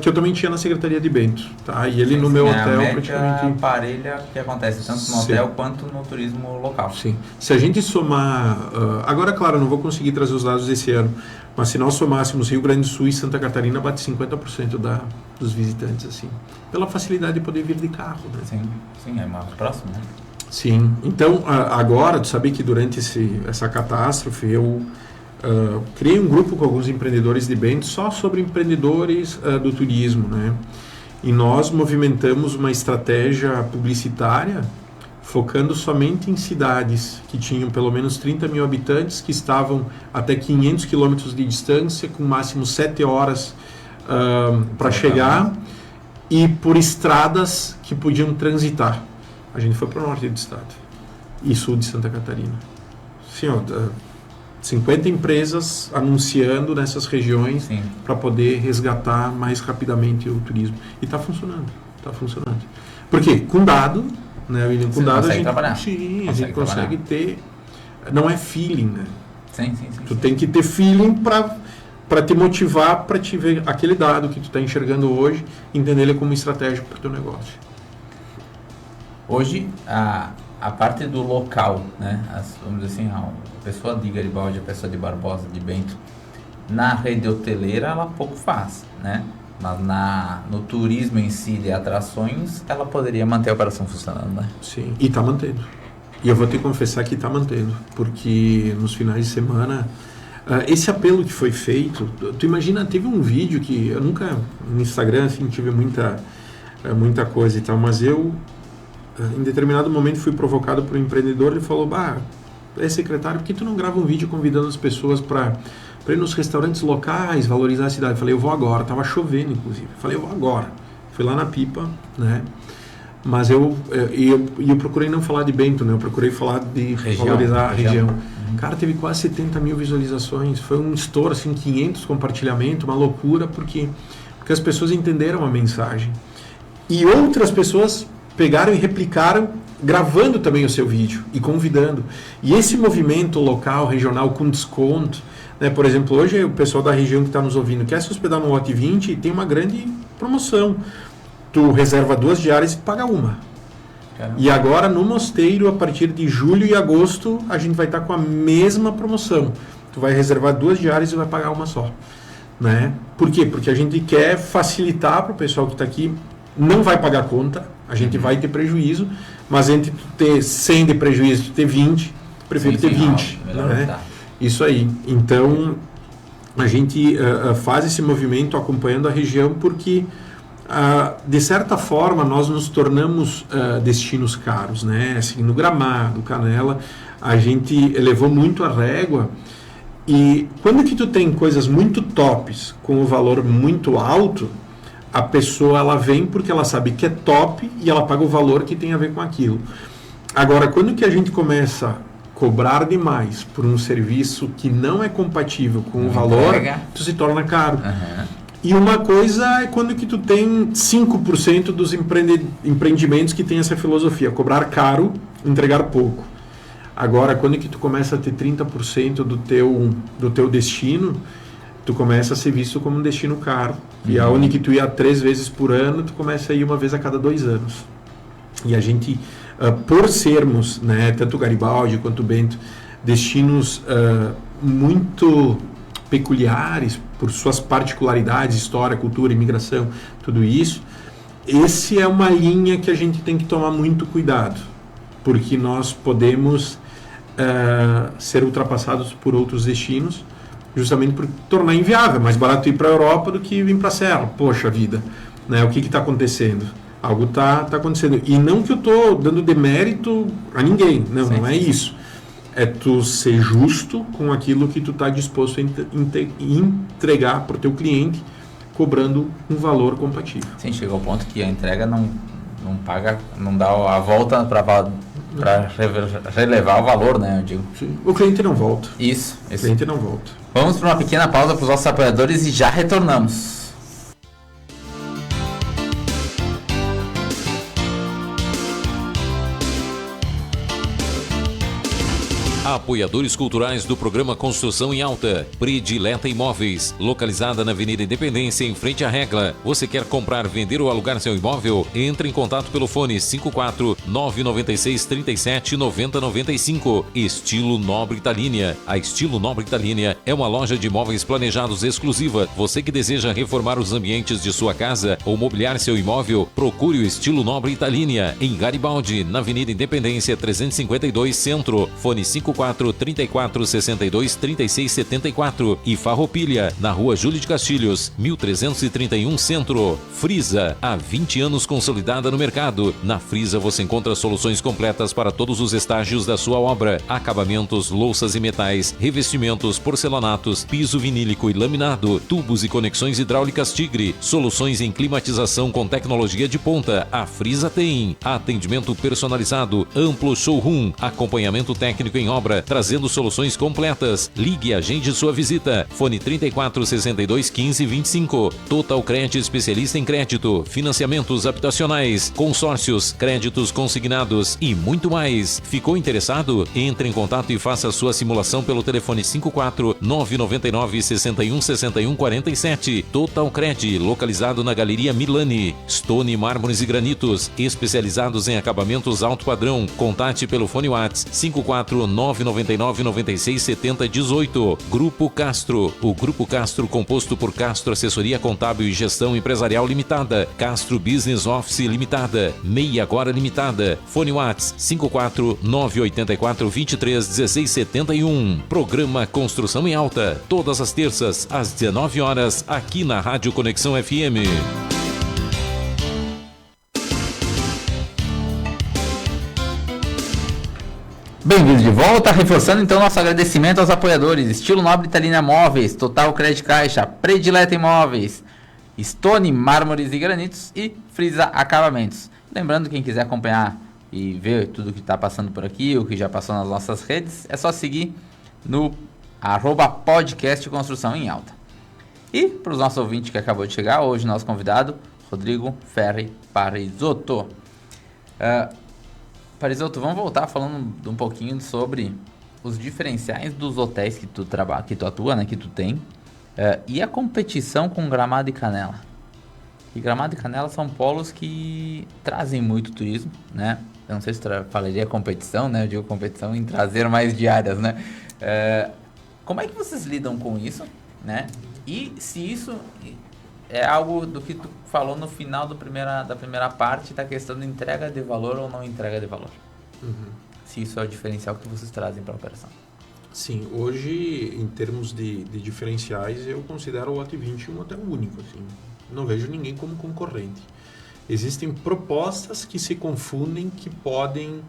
que eu também tinha na Secretaria de Bento, tá? E ele no meu hotel praticamente parelha que acontece tanto no hotel quanto no turismo local. Sim. Se a gente somar, agora claro, eu não vou conseguir trazer os dados desse ano, mas se nós somássemos Rio Grande do Sul e Santa Catarina, bate 50% dos visitantes, assim, pela facilidade de poder vir de carro, né? Sim, é mais próximo, né? Sim. Então, agora, tu sabe que durante essa catástrofe, eu criei um grupo com alguns empreendedores de Bento só sobre empreendedores do turismo, né? E nós movimentamos uma estratégia publicitária focando somente em cidades que tinham pelo menos 30 mil habitantes, que estavam até 500 quilômetros de distância, com máximo 7 horas para chegar, e por estradas que podiam transitar. A gente foi para o norte do estado e sul de Santa Catarina. Sim, 50 empresas anunciando nessas regiões para poder resgatar mais rapidamente o turismo. E está funcionando, está funcionando. Por quê? Com dado, né, William? Com dado a gente trabalhar. Sim, a gente consegue ter. Não é feeling, né? Sim. Tu tem que ter feeling para te motivar, para te ver aquele dado que tu está enxergando hoje, entender ele como estratégico para o teu negócio. Hoje, a parte do local, né? Vamos dizer assim, a pessoa de Garibaldi, a pessoa de Barbosa, de Bento, na rede hoteleira ela pouco faz, né? Mas no turismo em si, de atrações, ela poderia manter a operação funcionando, né? Sim, e está mantendo. E eu vou te confessar que está mantendo, porque nos finais de semana, esse apelo que foi feito, tu imagina, teve um vídeo que eu nunca, no Instagram, assim, tive muita coisa e tal, mas eu em determinado momento fui provocado por um empreendedor, ele falou, secretário, por que tu não grava um vídeo convidando as pessoas para ir nos restaurantes locais, valorizar a cidade? Eu falei, eu vou agora, estava chovendo inclusive, eu falei, eu vou agora. Fui lá na Pipa, né? Mas eu procurei não falar de Bento, né? Eu procurei falar de valorizar a região. Cara, teve quase 70 mil visualizações, foi um estouro, assim, 500 compartilhamentos, uma loucura, porque as pessoas entenderam a mensagem. E outras pessoas pegaram e replicaram, gravando também o seu vídeo e convidando. E esse movimento local, regional, com desconto, né? Por exemplo, hoje o pessoal da região que está nos ouvindo quer se hospedar no Hot 20 e tem uma grande promoção. Tu reserva 2 diárias e paga uma. Caramba. E agora no Mosteiro, a partir de julho e agosto, a gente vai estar com a mesma promoção. Tu vai reservar 2 diárias e vai pagar uma só. Né? Por quê? Porque a gente quer facilitar para o pessoal que está aqui, não vai pagar conta, a gente vai ter prejuízo, mas entre tu ter 100 de prejuízo e tu ter 20, prefiro ter 20. Né? Isso aí. Então, a gente faz esse movimento acompanhando a região porque, de certa forma, nós nos tornamos destinos caros. Né? Assim, no Gramado, Canela, a gente elevou muito a régua. E quando que tu tem coisas muito tops com o valor muito alto, a pessoa ela vem porque ela sabe que é top e ela paga o valor que tem a ver com aquilo. Agora, quando que a gente começa a cobrar demais por um serviço que não é compatível com o valor, tu se torna caro. E uma coisa é quando que tu tem 5% dos empreendimentos que tem essa filosofia, cobrar caro, entregar pouco. Agora, quando que tu começa a ter 30% do teu destino, tu começa a ser visto como um destino caro. E aonde que tu ia 3 vezes por ano, tu começa a ir 1 vez a cada 2 anos. E a gente, por sermos, né, tanto Garibaldi quanto Bento, destinos muito peculiares, por suas particularidades, história, cultura, imigração, tudo isso, esse é uma linha que a gente tem que tomar muito cuidado, porque nós podemos ser ultrapassados por outros destinos, justamente por tornar inviável. É mais barato ir para a Europa do que vir para a Serra. Poxa vida, né? O que está acontecendo? Algo está acontecendo. E não que eu estou dando demérito a ninguém, não é isso. É tu ser justo com aquilo que tu está disposto a entregar para o teu cliente, cobrando um valor compatível. Sim, chegou ao ponto que a entrega não paga, não dá a volta para relevar o valor, né? Eu digo. Sim. O cliente não volta. Isso. O cliente não volta. Vamos para uma pequena pausa para os nossos apoiadores e já retornamos. Apoiadores culturais do programa Construção em Alta. Predileta Imóveis, localizada na Avenida Independência, em frente à Regla. Você quer comprar, vender ou alugar seu imóvel? Entre em contato pelo fone 54 996 37 90 95. Estilo Nobre Italínia. A Estilo Nobre Italínia é uma loja de imóveis planejados exclusiva. Você que deseja reformar os ambientes de sua casa ou mobiliar seu imóvel, procure o Estilo Nobre Italínia em Garibaldi, na Avenida Independência 352 Centro. Fone 54 34 62 36 74 e Farroupilha, na Rua Júlio de Castilhos, 1331 Centro. Frisa, há 20 anos consolidada no mercado. Na Frisa você encontra soluções completas para todos os estágios da sua obra: acabamentos, louças e metais, revestimentos, porcelanatos, piso vinílico e laminado, tubos e conexões hidráulicas Tigre, soluções em climatização com tecnologia de ponta. A Frisa tem atendimento personalizado, amplo showroom, acompanhamento técnico em obra, trazendo soluções completas. Ligue e agende sua visita. Fone 34 62 15 25. Total Cred, especialista em crédito, financiamentos habitacionais, consórcios, créditos consignados e muito mais. Ficou interessado? Entre em contato e faça sua simulação pelo telefone 54 999 61 61 47. Total Cred, localizado na Galeria Milani. Stone Mármores e Granitos, especializados em acabamentos alto padrão. Contate pelo fone WhatsApp 54 999 96 70 18. Grupo Castro. O Grupo Castro, composto por Castro Assessoria Contábil e Gestão Empresarial Limitada, Castro Business Office Limitada, Meia Agora Limitada. Fone WhatsApp 54 984 23 16 71. Programa Construção em Alta, todas as terças às 19 horas, aqui na Rádio Conexão FM. Bem-vindos de volta, reforçando então nosso agradecimento aos apoiadores Estilo Nobre Italina Móveis, Total Crédito Caixa, Predileta Imóveis, Stone Mármores e Granitos e Frisa Acabamentos. Lembrando, quem quiser acompanhar e ver tudo que está passando por aqui, o que já passou nas nossas redes, é só seguir no @podcast Construção em Alta. E para os nossos ouvintes que acabou de chegar, hoje nosso convidado, Rodrigo Ferri Parisotto. Parisotto, vamos voltar falando um pouquinho sobre os diferenciais dos hotéis que tu trabalha, que tu atua, né, que tu tem, e a competição com Gramado e Canela. E Gramado e Canela são polos que trazem muito turismo, né? Eu não sei se falaria competição, né? Eu digo competição em trazer mais diárias, né? Como é que vocês lidam com isso, né? E se isso é algo do que tu falou no final da primeira parte, da questão de entrega de valor ou não entrega de valor. Se isso é o diferencial que vocês trazem para a operação. Sim, hoje, em termos de diferenciais, eu considero o Lote 20 um hotel único. Assim. Não vejo ninguém como concorrente. Existem propostas que se confundem, que podem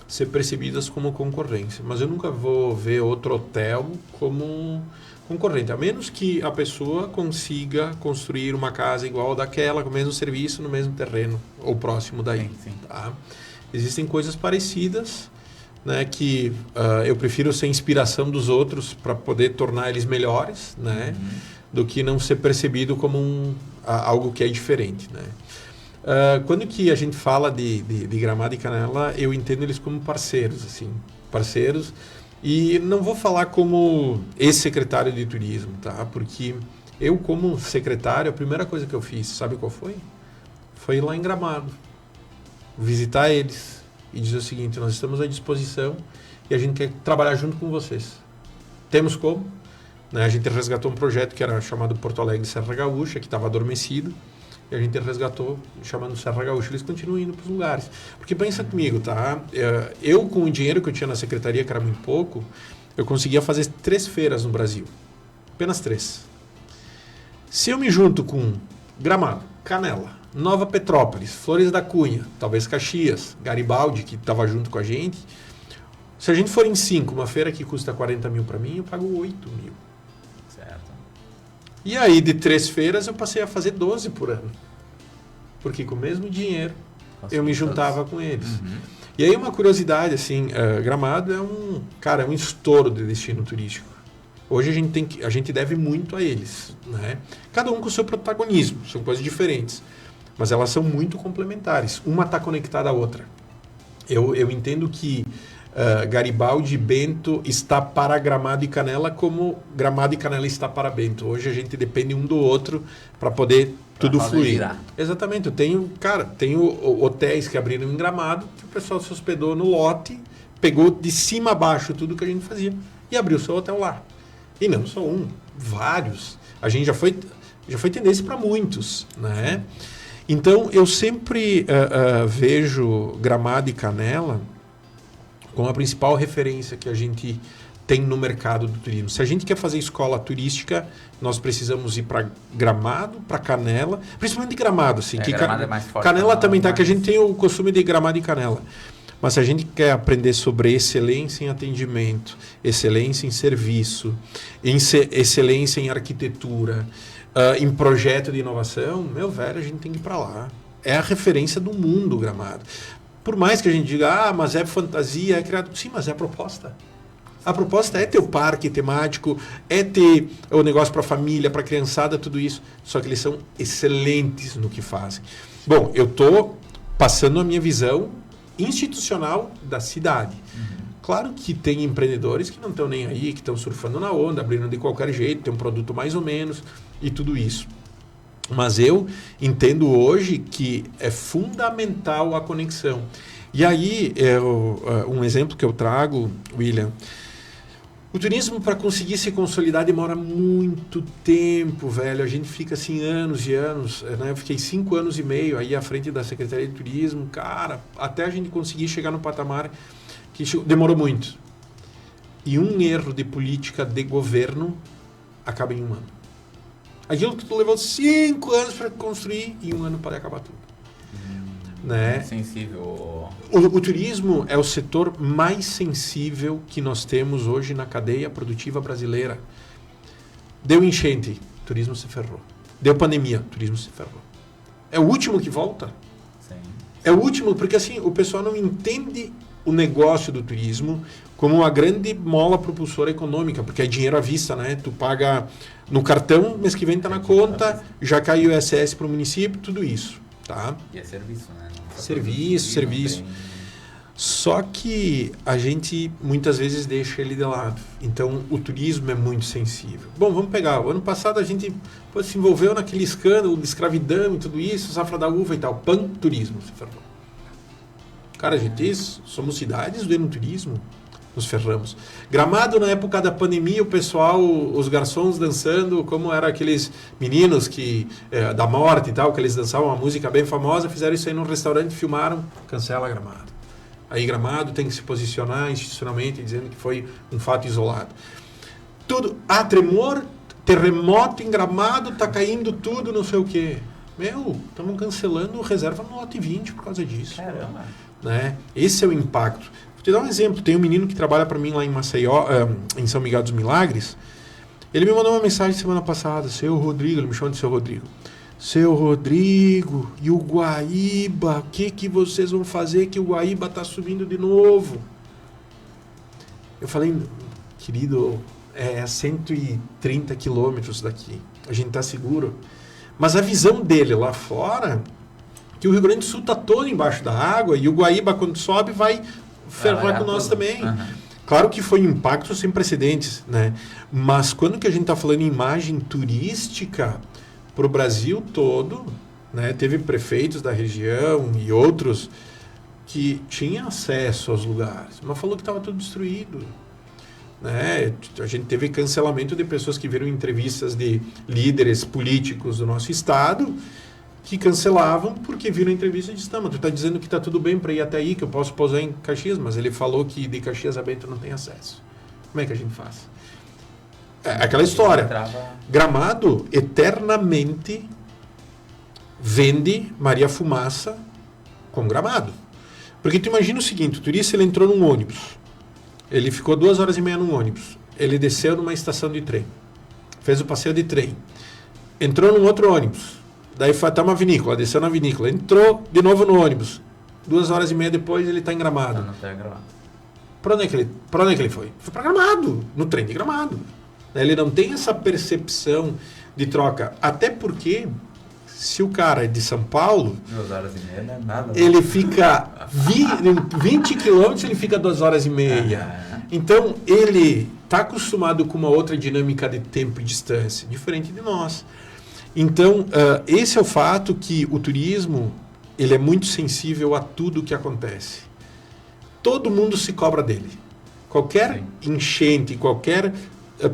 ser percebidas como concorrência, mas eu nunca vou ver outro hotel como concorrente, a menos que a pessoa consiga construir uma casa igual daquela, com o mesmo serviço, no mesmo terreno, ou próximo daí. Sim. Tá? Existem coisas parecidas, né, que eu prefiro ser inspiração dos outros para poder tornar eles melhores, né, do que não ser percebido como algo que é diferente. Né? Quando que a gente fala de Gramado e Canela, eu entendo eles como parceiros, assim, parceiros. E não vou falar como ex-secretário de turismo, tá? Porque eu, como secretário, a primeira coisa que eu fiz, sabe qual foi? Foi ir lá em Gramado, visitar eles e dizer o seguinte: nós estamos à disposição e a gente quer trabalhar junto com vocês. Temos como? Né? A gente resgatou um projeto que era chamado Porto Alegre Serra Gaúcha, que estava adormecido, e a gente resgatou, chamando Serra Gaúcha. Eles continuam indo para os lugares. Porque pensa comigo, tá? Eu, com o dinheiro que eu tinha na secretaria, que era muito pouco, eu conseguia fazer 3 feiras no Brasil. Apenas 3. Se eu me junto com Gramado, Canela, Nova Petrópolis, Flores da Cunha, talvez Caxias, Garibaldi, que estava junto com a gente, se a gente for em 5, uma feira que custa 40 mil para mim, eu pago 8 mil. E aí, de 3 feiras, eu passei a fazer 12 por ano. Porque com o mesmo dinheiro, eu me juntava com eles. E aí, uma curiosidade, assim, Gramado é um estouro de destino turístico. Hoje a gente deve muito a eles, né? Cada um com o seu protagonismo, são coisas diferentes. Mas elas são muito complementares. Uma está conectada à outra. Eu entendo que Garibaldi e Bento está para Gramado e Canela, como Gramado e Canela está para Bento. Hoje a gente depende um do outro para poder tudo fluir. Girar. Exatamente. Eu tenho hotéis que abriram em Gramado, que o pessoal se hospedou no lote, pegou de cima a baixo tudo que a gente fazia e abriu seu hotel lá. E não só um, vários. A gente já foi tendência para muitos, né? Então eu sempre vejo Gramado e Canela como a principal referência que a gente tem no mercado do turismo. Se a gente quer fazer escola turística, nós precisamos ir para Gramado, para Canela, principalmente Gramado, assim, que Gramado é mais forte. Canela também tá, que a gente tem o costume de Gramado e Canela. Mas se a gente quer aprender sobre excelência em atendimento, excelência em serviço, excelência em arquitetura, em projeto de inovação, meu velho, a gente tem que ir para lá. É a referência do mundo, Gramado. Por mais que a gente diga, mas é fantasia, é criado... Sim, mas é a proposta. A proposta é ter o parque temático, é ter o negócio para a família, para a criançada, tudo isso. Só que eles são excelentes no que fazem. Bom, eu estou passando a minha visão institucional da cidade. Claro que tem empreendedores que não estão nem aí, que estão surfando na onda, abrindo de qualquer jeito, tem um produto mais ou menos e tudo isso. Mas eu entendo hoje que é fundamental a conexão. E aí, um exemplo que eu trago, William, o turismo, para conseguir se consolidar, demora muito tempo, velho. A gente fica assim anos e anos, né? Eu fiquei 5 anos e meio aí à frente da Secretaria de Turismo, cara, até a gente conseguir chegar no patamar que demorou muito. E um erro de política de governo acaba em 1 ano. Aquilo que tu levou 5 anos para construir, em 1 ano pode acabar tudo. né? Sensível. O turismo é o setor mais sensível que nós temos hoje na cadeia produtiva brasileira. Deu enchente, turismo se ferrou. Deu pandemia, turismo se ferrou. É o último que volta. Sim. É o último, porque assim, o pessoal não entende o negócio do turismo como uma grande mola propulsora econômica, porque é dinheiro à vista, né? Tu paga no cartão, mês que vem tá na conta, já cai o ISS para o município, tudo isso, tá? E é serviço, né? Serviço. Só que a gente muitas vezes deixa ele de lado. Então, o turismo é muito sensível. Bom, vamos pegar. O ano passado a gente se envolveu naquele escândalo de escravidão e tudo isso, safra da uva e tal. Pan-turismo, se ferrou. Cara, a gente somos cidades do enoturismo, nos ferramos. Gramado, na época da pandemia, o pessoal, os garçons dançando, como eram aqueles meninos que da morte e tal, que eles dançavam uma música bem famosa, fizeram isso aí num restaurante, filmaram, cancela Gramado. Aí Gramado tem que se posicionar institucionalmente dizendo que foi um fato isolado. Tudo, tremor, terremoto em Gramado, tá caindo tudo, não sei o quê. Meu, estamos cancelando reserva no lote 20 por causa disso. Caramba. Né? Esse é o impacto. Vou te dar um exemplo. Tem um menino que trabalha para mim lá em Maceió, em São Miguel dos Milagres. Ele me mandou uma mensagem semana passada. Seu Rodrigo, ele me chama de Seu Rodrigo. Seu Rodrigo, e o Guaíba, o que vocês vão fazer que o Guaíba está subindo de novo? Eu falei, querido, é 130 quilômetros daqui. A gente está seguro. Mas a visão dele lá fora, que o Rio Grande do Sul está todo embaixo da água e o Guaíba, quando sobe, vai ferrar com nós também. Uhum. Claro que foi um impacto sem precedentes, né? Mas quando que a gente está falando em imagem turística para o Brasil todo, né? Teve prefeitos da região e outros que tinham acesso aos lugares, mas falou que estava tudo destruído. Né? A gente teve cancelamento de pessoas que viram entrevistas de líderes políticos do nosso estado que cancelavam porque viram entrevista e disseram, tu está dizendo que está tudo bem para ir até aí, que eu posso pousar em Caxias, mas ele falou que de Caxias a Bento não tem acesso. Como é que a gente faz? É aquela história. Gramado eternamente vende Maria Fumaça com Gramado. Porque tu imagina o seguinte, o turista ele entrou num ônibus, ele ficou 2h30 num ônibus, ele desceu numa estação de trem, fez o passeio de trem, entrou num outro ônibus, daí foi até uma vinícola, desceu na vinícola, entrou de novo no ônibus, 2h30 depois ele está em Gramado. Não está em Gramado. Para onde é que ele foi? Foi para Gramado, no trem de Gramado. Ele não tem essa percepção de troca, até porque se o cara é de São Paulo, 2h30 não é nada. Ele fica 20 quilômetros, ele fica 2h30. Então, ele está acostumado com uma outra dinâmica de tempo e distância, diferente de nós. Então, esse é o fato que o turismo ele é muito sensível a tudo o que acontece. Todo mundo se cobra dele. Qualquer enchente, qualquer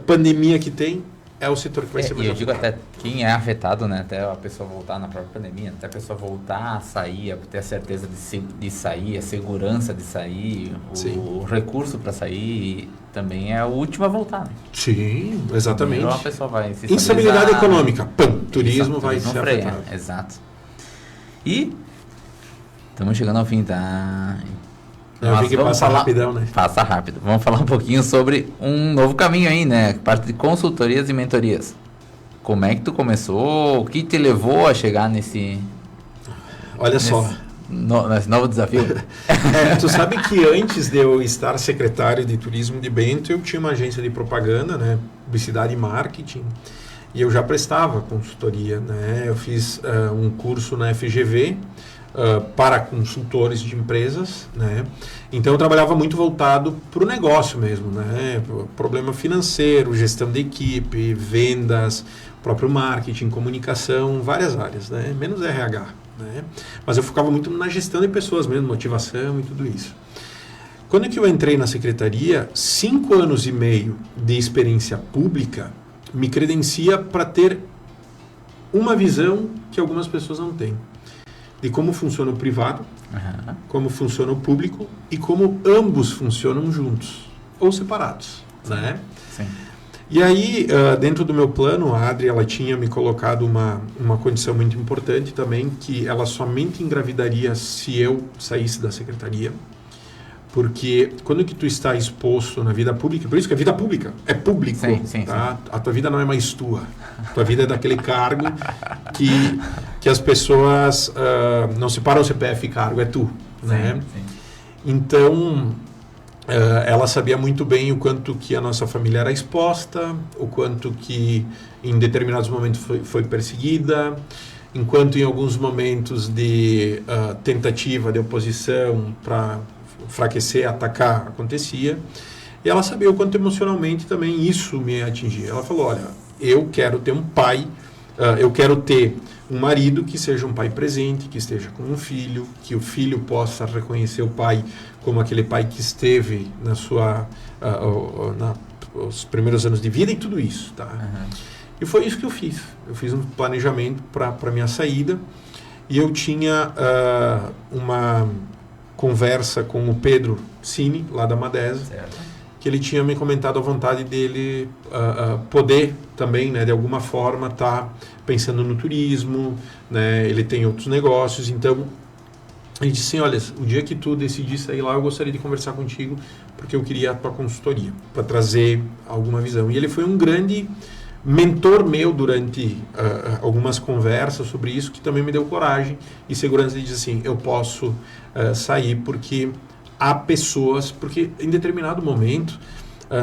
pandemia que tem, é o setor que vai ser mais afetado. Eu digo até quem é afetado, né? Até a pessoa voltar na própria pandemia, até a pessoa voltar a sair, a ter a certeza de sair, a segurança de sair, o recurso para sair, também é o último a voltar. Né? Sim, exatamente. Então a pessoa vai se instabilidade econômica, turismo vai ser afetado. Exato. E estamos chegando ao fim, tá? Eu vi que passa rapidão, né? Passa rápido. Vamos falar um pouquinho sobre um novo caminho aí, né? Parte de consultorias e mentorias. Como é que tu começou? O que te levou a chegar nesse novo desafio? Tu sabe que antes de eu estar secretário de turismo de Bento, eu tinha uma agência de propaganda, né? Publicidade e marketing. E eu já prestava consultoria, né? Eu fiz um curso na FGV, para consultores de empresas, né? Então eu trabalhava muito voltado para o negócio mesmo, né? Problema financeiro, gestão de equipe, vendas, próprio marketing, comunicação, várias áreas, né? Menos RH, né? Mas eu focava muito na gestão de pessoas mesmo, motivação e tudo isso. Quando que eu entrei na secretaria, 5 anos e meio de experiência pública me credencia para ter uma visão que algumas pessoas não têm. De como funciona o privado, como funciona o público e como ambos funcionam juntos ou separados, né? Sim. E aí, dentro do meu plano, a Adri, ela tinha me colocado uma condição muito importante também, que ela somente engravidaria se eu saísse da secretaria, porque quando que tu está exposto na vida pública, por isso que a vida pública é público, sim. A tua vida não é mais tua, a tua vida é daquele cargo que as pessoas não separam o CPF e cargo, é tu, né? Sim. Então, ela sabia muito bem o quanto que a nossa família era exposta, o quanto que em determinados momentos foi perseguida, enquanto em alguns momentos de tentativa de oposição para enfraquecer, atacar, acontecia. E ela sabia o quanto emocionalmente também isso me atingia. Ela falou, olha, eu quero ter um pai, eu quero ter um marido que seja um pai presente, que esteja com um filho, que o filho possa reconhecer o pai como aquele pai que esteve na sua os primeiros anos de vida e tudo isso, tá? Uhum. E foi isso que eu fiz. Eu fiz um planejamento para minha saída e eu tinha uma conversa com o Pedro Cini, lá da Madesa, Certo. que ele tinha me comentado a vontade dele poder também, né, de alguma forma, estar pensando no turismo, né, ele tem outros negócios, então ele disse assim, olha, o dia que tu decidir sair lá, eu gostaria de conversar contigo, porque eu queria a tua consultoria, para trazer alguma visão. E ele foi um grande mentor meu durante algumas conversas sobre isso, que também me deu coragem e segurança de dizer assim, eu posso sair, porque há pessoas, porque em determinado momento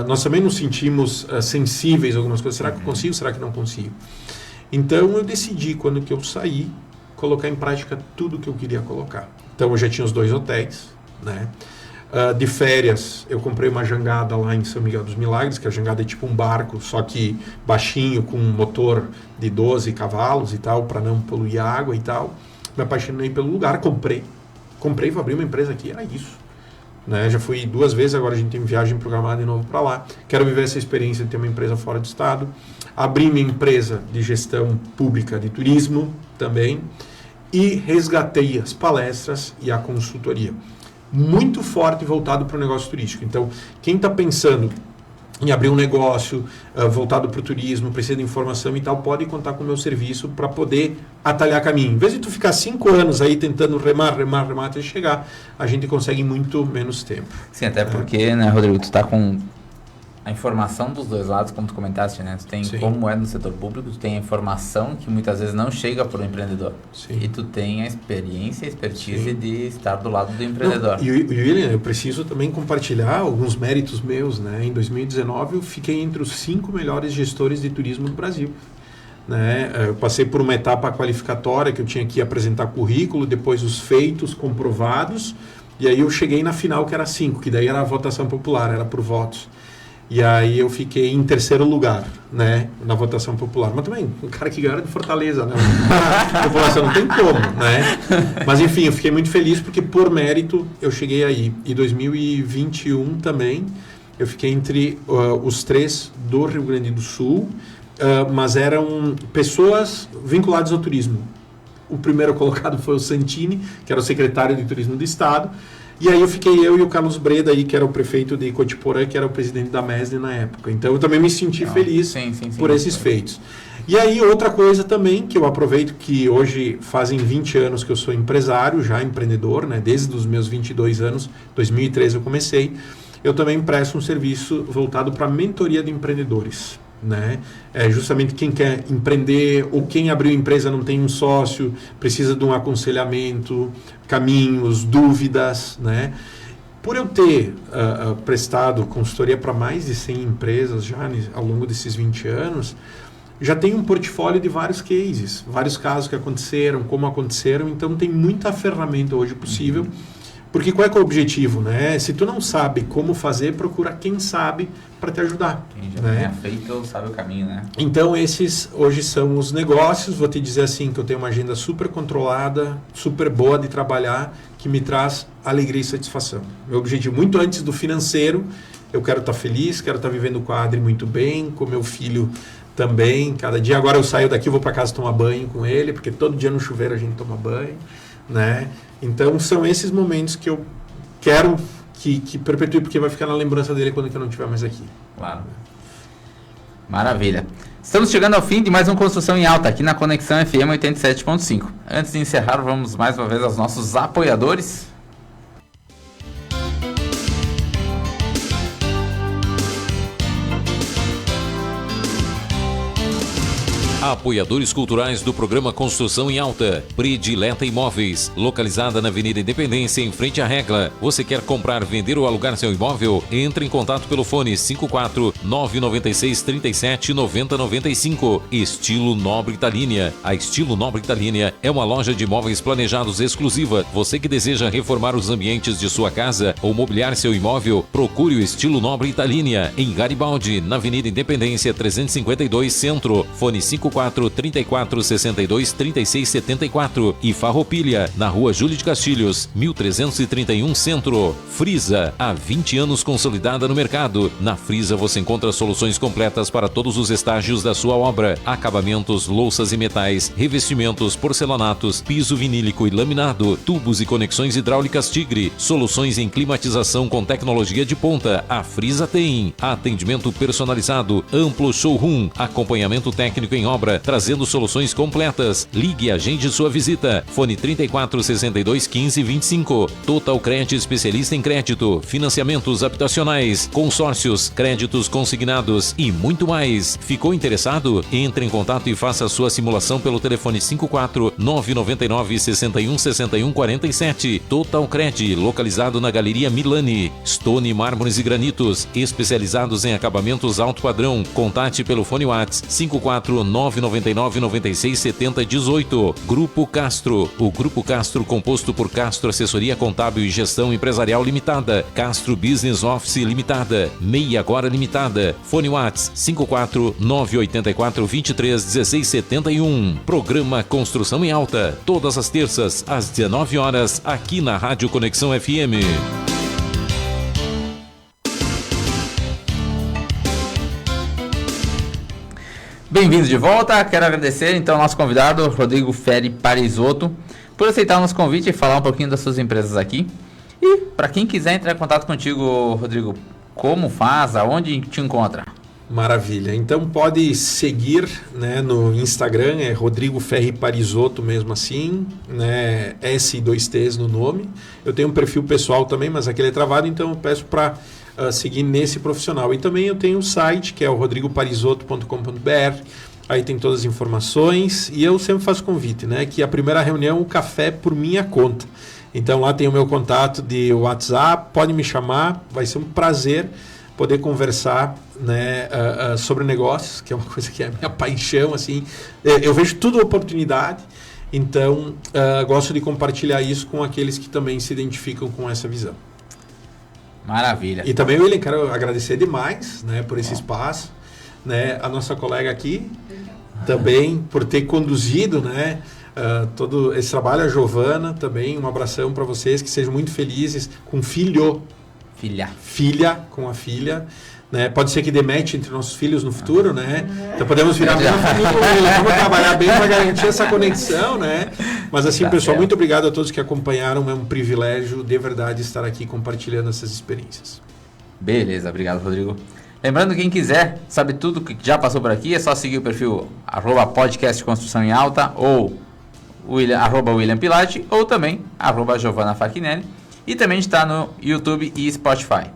nós também nos sentimos sensíveis a algumas coisas, será que eu consigo, será que não consigo? Então eu decidi, quando que eu saí, colocar em prática tudo que eu queria colocar. Então eu já tinha os 2 hotéis, né? De férias, eu comprei uma jangada lá em São Miguel dos Milagres, que a jangada é tipo um barco, só que baixinho, com um motor de 12 cavalos e tal, para não poluir a água e tal. Me apaixonei pelo lugar, comprei, vou abrir uma empresa aqui, era isso. Né? Já fui 2 vezes, agora a gente tem viagem programada de novo para lá. Quero viver essa experiência de ter uma empresa fora do estado. Abri minha empresa de gestão pública de turismo também e resgatei as palestras e a consultoria. Muito forte voltado para o negócio turístico. Então, quem está pensando em abrir um negócio voltado para o turismo, precisa de informação e tal, pode contar com o meu serviço para poder atalhar caminho. Em vez de tu ficar 5 anos aí tentando remar até chegar, a gente consegue muito menos tempo. Sim, até porque, né, Rodrigo, tu está com a informação dos dois lados, como tu comentaste, né? Tu tem, Sim. como é no setor público, tu tem a informação que muitas vezes não chega para o empreendedor. Sim. E tu tem a experiência, a expertise Sim. de estar do lado do empreendedor. Não, e William, eu preciso também compartilhar alguns méritos meus, né? Em 2019 eu fiquei entre os 5 melhores gestores de turismo do Brasil. Né? Eu passei por uma etapa qualificatória que eu tinha que apresentar currículo, depois os feitos comprovados, e aí eu cheguei na final que era 5, que daí era a votação popular, era por votos. E aí eu fiquei em 3º lugar, né, na votação popular. Mas também, o cara que ganhou era de Fortaleza, né? A população não tem como, né? Mas enfim, eu fiquei muito feliz porque por mérito eu cheguei aí. E 2021 também, eu fiquei entre os 3 do Rio Grande do Sul, mas eram pessoas vinculadas ao turismo. O primeiro colocado foi o Santini, que era o secretário de turismo do estado. E aí eu e o Carlos Breda, aí, que era o prefeito de Cotiporã, que era o presidente da MESD na época. Então eu também me senti feliz por esses feitos. E aí outra coisa também, que eu aproveito, que hoje fazem 20 anos que eu sou empresário, já empreendedor, né? Desde os meus 22 anos, 2013 eu comecei, eu também presto um serviço voltado para mentoria de empreendedores. Né? Justamente quem quer empreender ou quem abriu empresa não tem um sócio, precisa de um aconselhamento, caminhos, dúvidas, né? Por eu ter prestado consultoria para mais de 100 empresas já ao longo desses 20 anos, já tenho um portfólio de vários cases, vários casos que aconteceram, como aconteceram, então tem muita ferramenta hoje possível. Porque qual é que é o objetivo, né? Se tu não sabe como fazer, procura quem sabe para te ajudar. Quem já né? tenha feito sabe o caminho, né? Então esses hoje são os negócios. Vou te dizer assim que eu tenho uma agenda super controlada, super boa de trabalhar, que me traz alegria e satisfação. Meu objetivo, muito antes do financeiro, eu quero estar feliz, quero estar vivendo com a Adri muito bem, com meu filho também. Cada dia agora eu saio daqui, vou para casa tomar banho com ele, porque todo dia no chuveiro a gente toma banho, né? Então são esses momentos que eu quero que perpetue, porque vai ficar na lembrança dele quando eu não estiver mais aqui. Claro. Maravilha. Estamos chegando ao fim de mais um Construção em Alta, aqui na Conexão FM 87.5. Antes de encerrar, vamos mais uma vez aos nossos apoiadores. Apoiadores culturais do programa Construção em Alta. Predileta Imóveis, localizada na Avenida Independência, em frente à Regla. Você quer comprar, vender ou alugar seu imóvel? Entre em contato pelo fone 54 996 37 90 95. Estilo Nobre Italínia. A Estilo Nobre Italínia é uma loja de imóveis planejados exclusiva. Você que deseja reformar os ambientes de sua casa ou mobiliar seu imóvel, procure o Estilo Nobre Italínia, em Garibaldi, na Avenida Independência 352 Centro. Fone 54 34 62 36 74 e Farroupilha, na Rua Júlio de Castilhos, 1331 Centro. Frisa, há 20 anos consolidada no mercado. Na Frisa você encontra soluções completas para todos os estágios da sua obra: acabamentos, louças e metais, revestimentos, porcelanatos, piso vinílico e laminado, tubos e conexões hidráulicas Tigre, soluções em climatização com tecnologia de ponta. A Frisa tem atendimento personalizado, amplo showroom, acompanhamento técnico em obra, trazendo soluções completas. Ligue e agende sua visita. Fone 34 62 15 25. Total Cred, especialista em crédito, financiamentos habitacionais, consórcios, créditos consignados e muito mais. Ficou interessado? Entre em contato e faça a sua simulação pelo telefone 54 999 61 61 47. Total Cred, localizado na Galeria Milani. Stone Mármores e Granitos, especializados em acabamentos alto padrão. Contate pelo fone WhatsApp 54 999 96 70 18. Grupo Castro. O Grupo Castro, composto por Castro Assessoria Contábil e Gestão Empresarial Limitada, Castro Business Office Limitada, Meia Agora Limitada. Fone WhatsApp 54 984 23 16 71. Programa Construção em Alta, todas as terças às 19 horas, aqui na Rádio Conexão FM. Bem-vindos de volta. Quero agradecer então ao nosso convidado, Rodrigo Ferri Parisotto, por aceitar o nosso convite e falar um pouquinho das suas empresas aqui. E para quem quiser entrar em contato contigo, Rodrigo, como faz, aonde te encontra? Maravilha. Então pode seguir, né, no Instagram, é Rodrigo Ferri Parisotto mesmo assim, né, S e 2 T's no nome. Eu tenho um perfil pessoal também, mas aquele é travado, então eu peço para seguir nesse profissional. E também eu tenho um site que é o rodrigoparisotto.com.br. Aí tem todas as informações e eu sempre faço convite, né, que a primeira reunião, o café por minha conta. Então lá tem o meu contato de WhatsApp, pode me chamar, vai ser um prazer poder conversar, né, sobre negócios, que é uma coisa que é a minha paixão, assim. Eu vejo tudo oportunidade, então gosto de compartilhar isso com aqueles que também se identificam com essa visão. Maravilha. E também, William, quero agradecer demais, né, por esse espaço, né, a nossa colega aqui também por ter conduzido, né, todo esse trabalho, a Giovana também, um abração para vocês, que sejam muito felizes com filha com a filha, né? Pode ser que demete entre nossos filhos no futuro, né? Então podemos virar uma família, vamos trabalhar bem para garantir essa conexão, né? Mas assim, pessoal, muito obrigado a todos que acompanharam, é um privilégio de verdade estar aqui compartilhando essas experiências. Beleza, obrigado, Rodrigo. Lembrando, quem quiser saber tudo que já passou por aqui, é só seguir o perfil @podcast Construção em Alta ou William Pilate ou também @Giovana Fachinelli. E também está no YouTube e Spotify.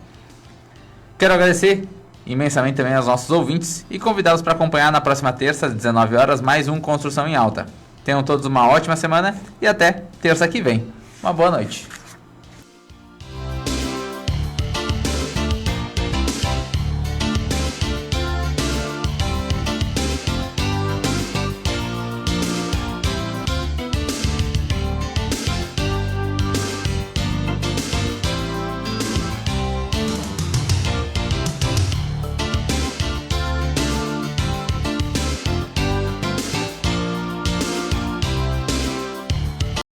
Quero agradecer imensamente também aos nossos ouvintes e convidá-los para acompanhar na próxima terça, às 19 horas, mais um Construção em Alta. Tenham todos uma ótima semana e até terça que vem. Uma boa noite.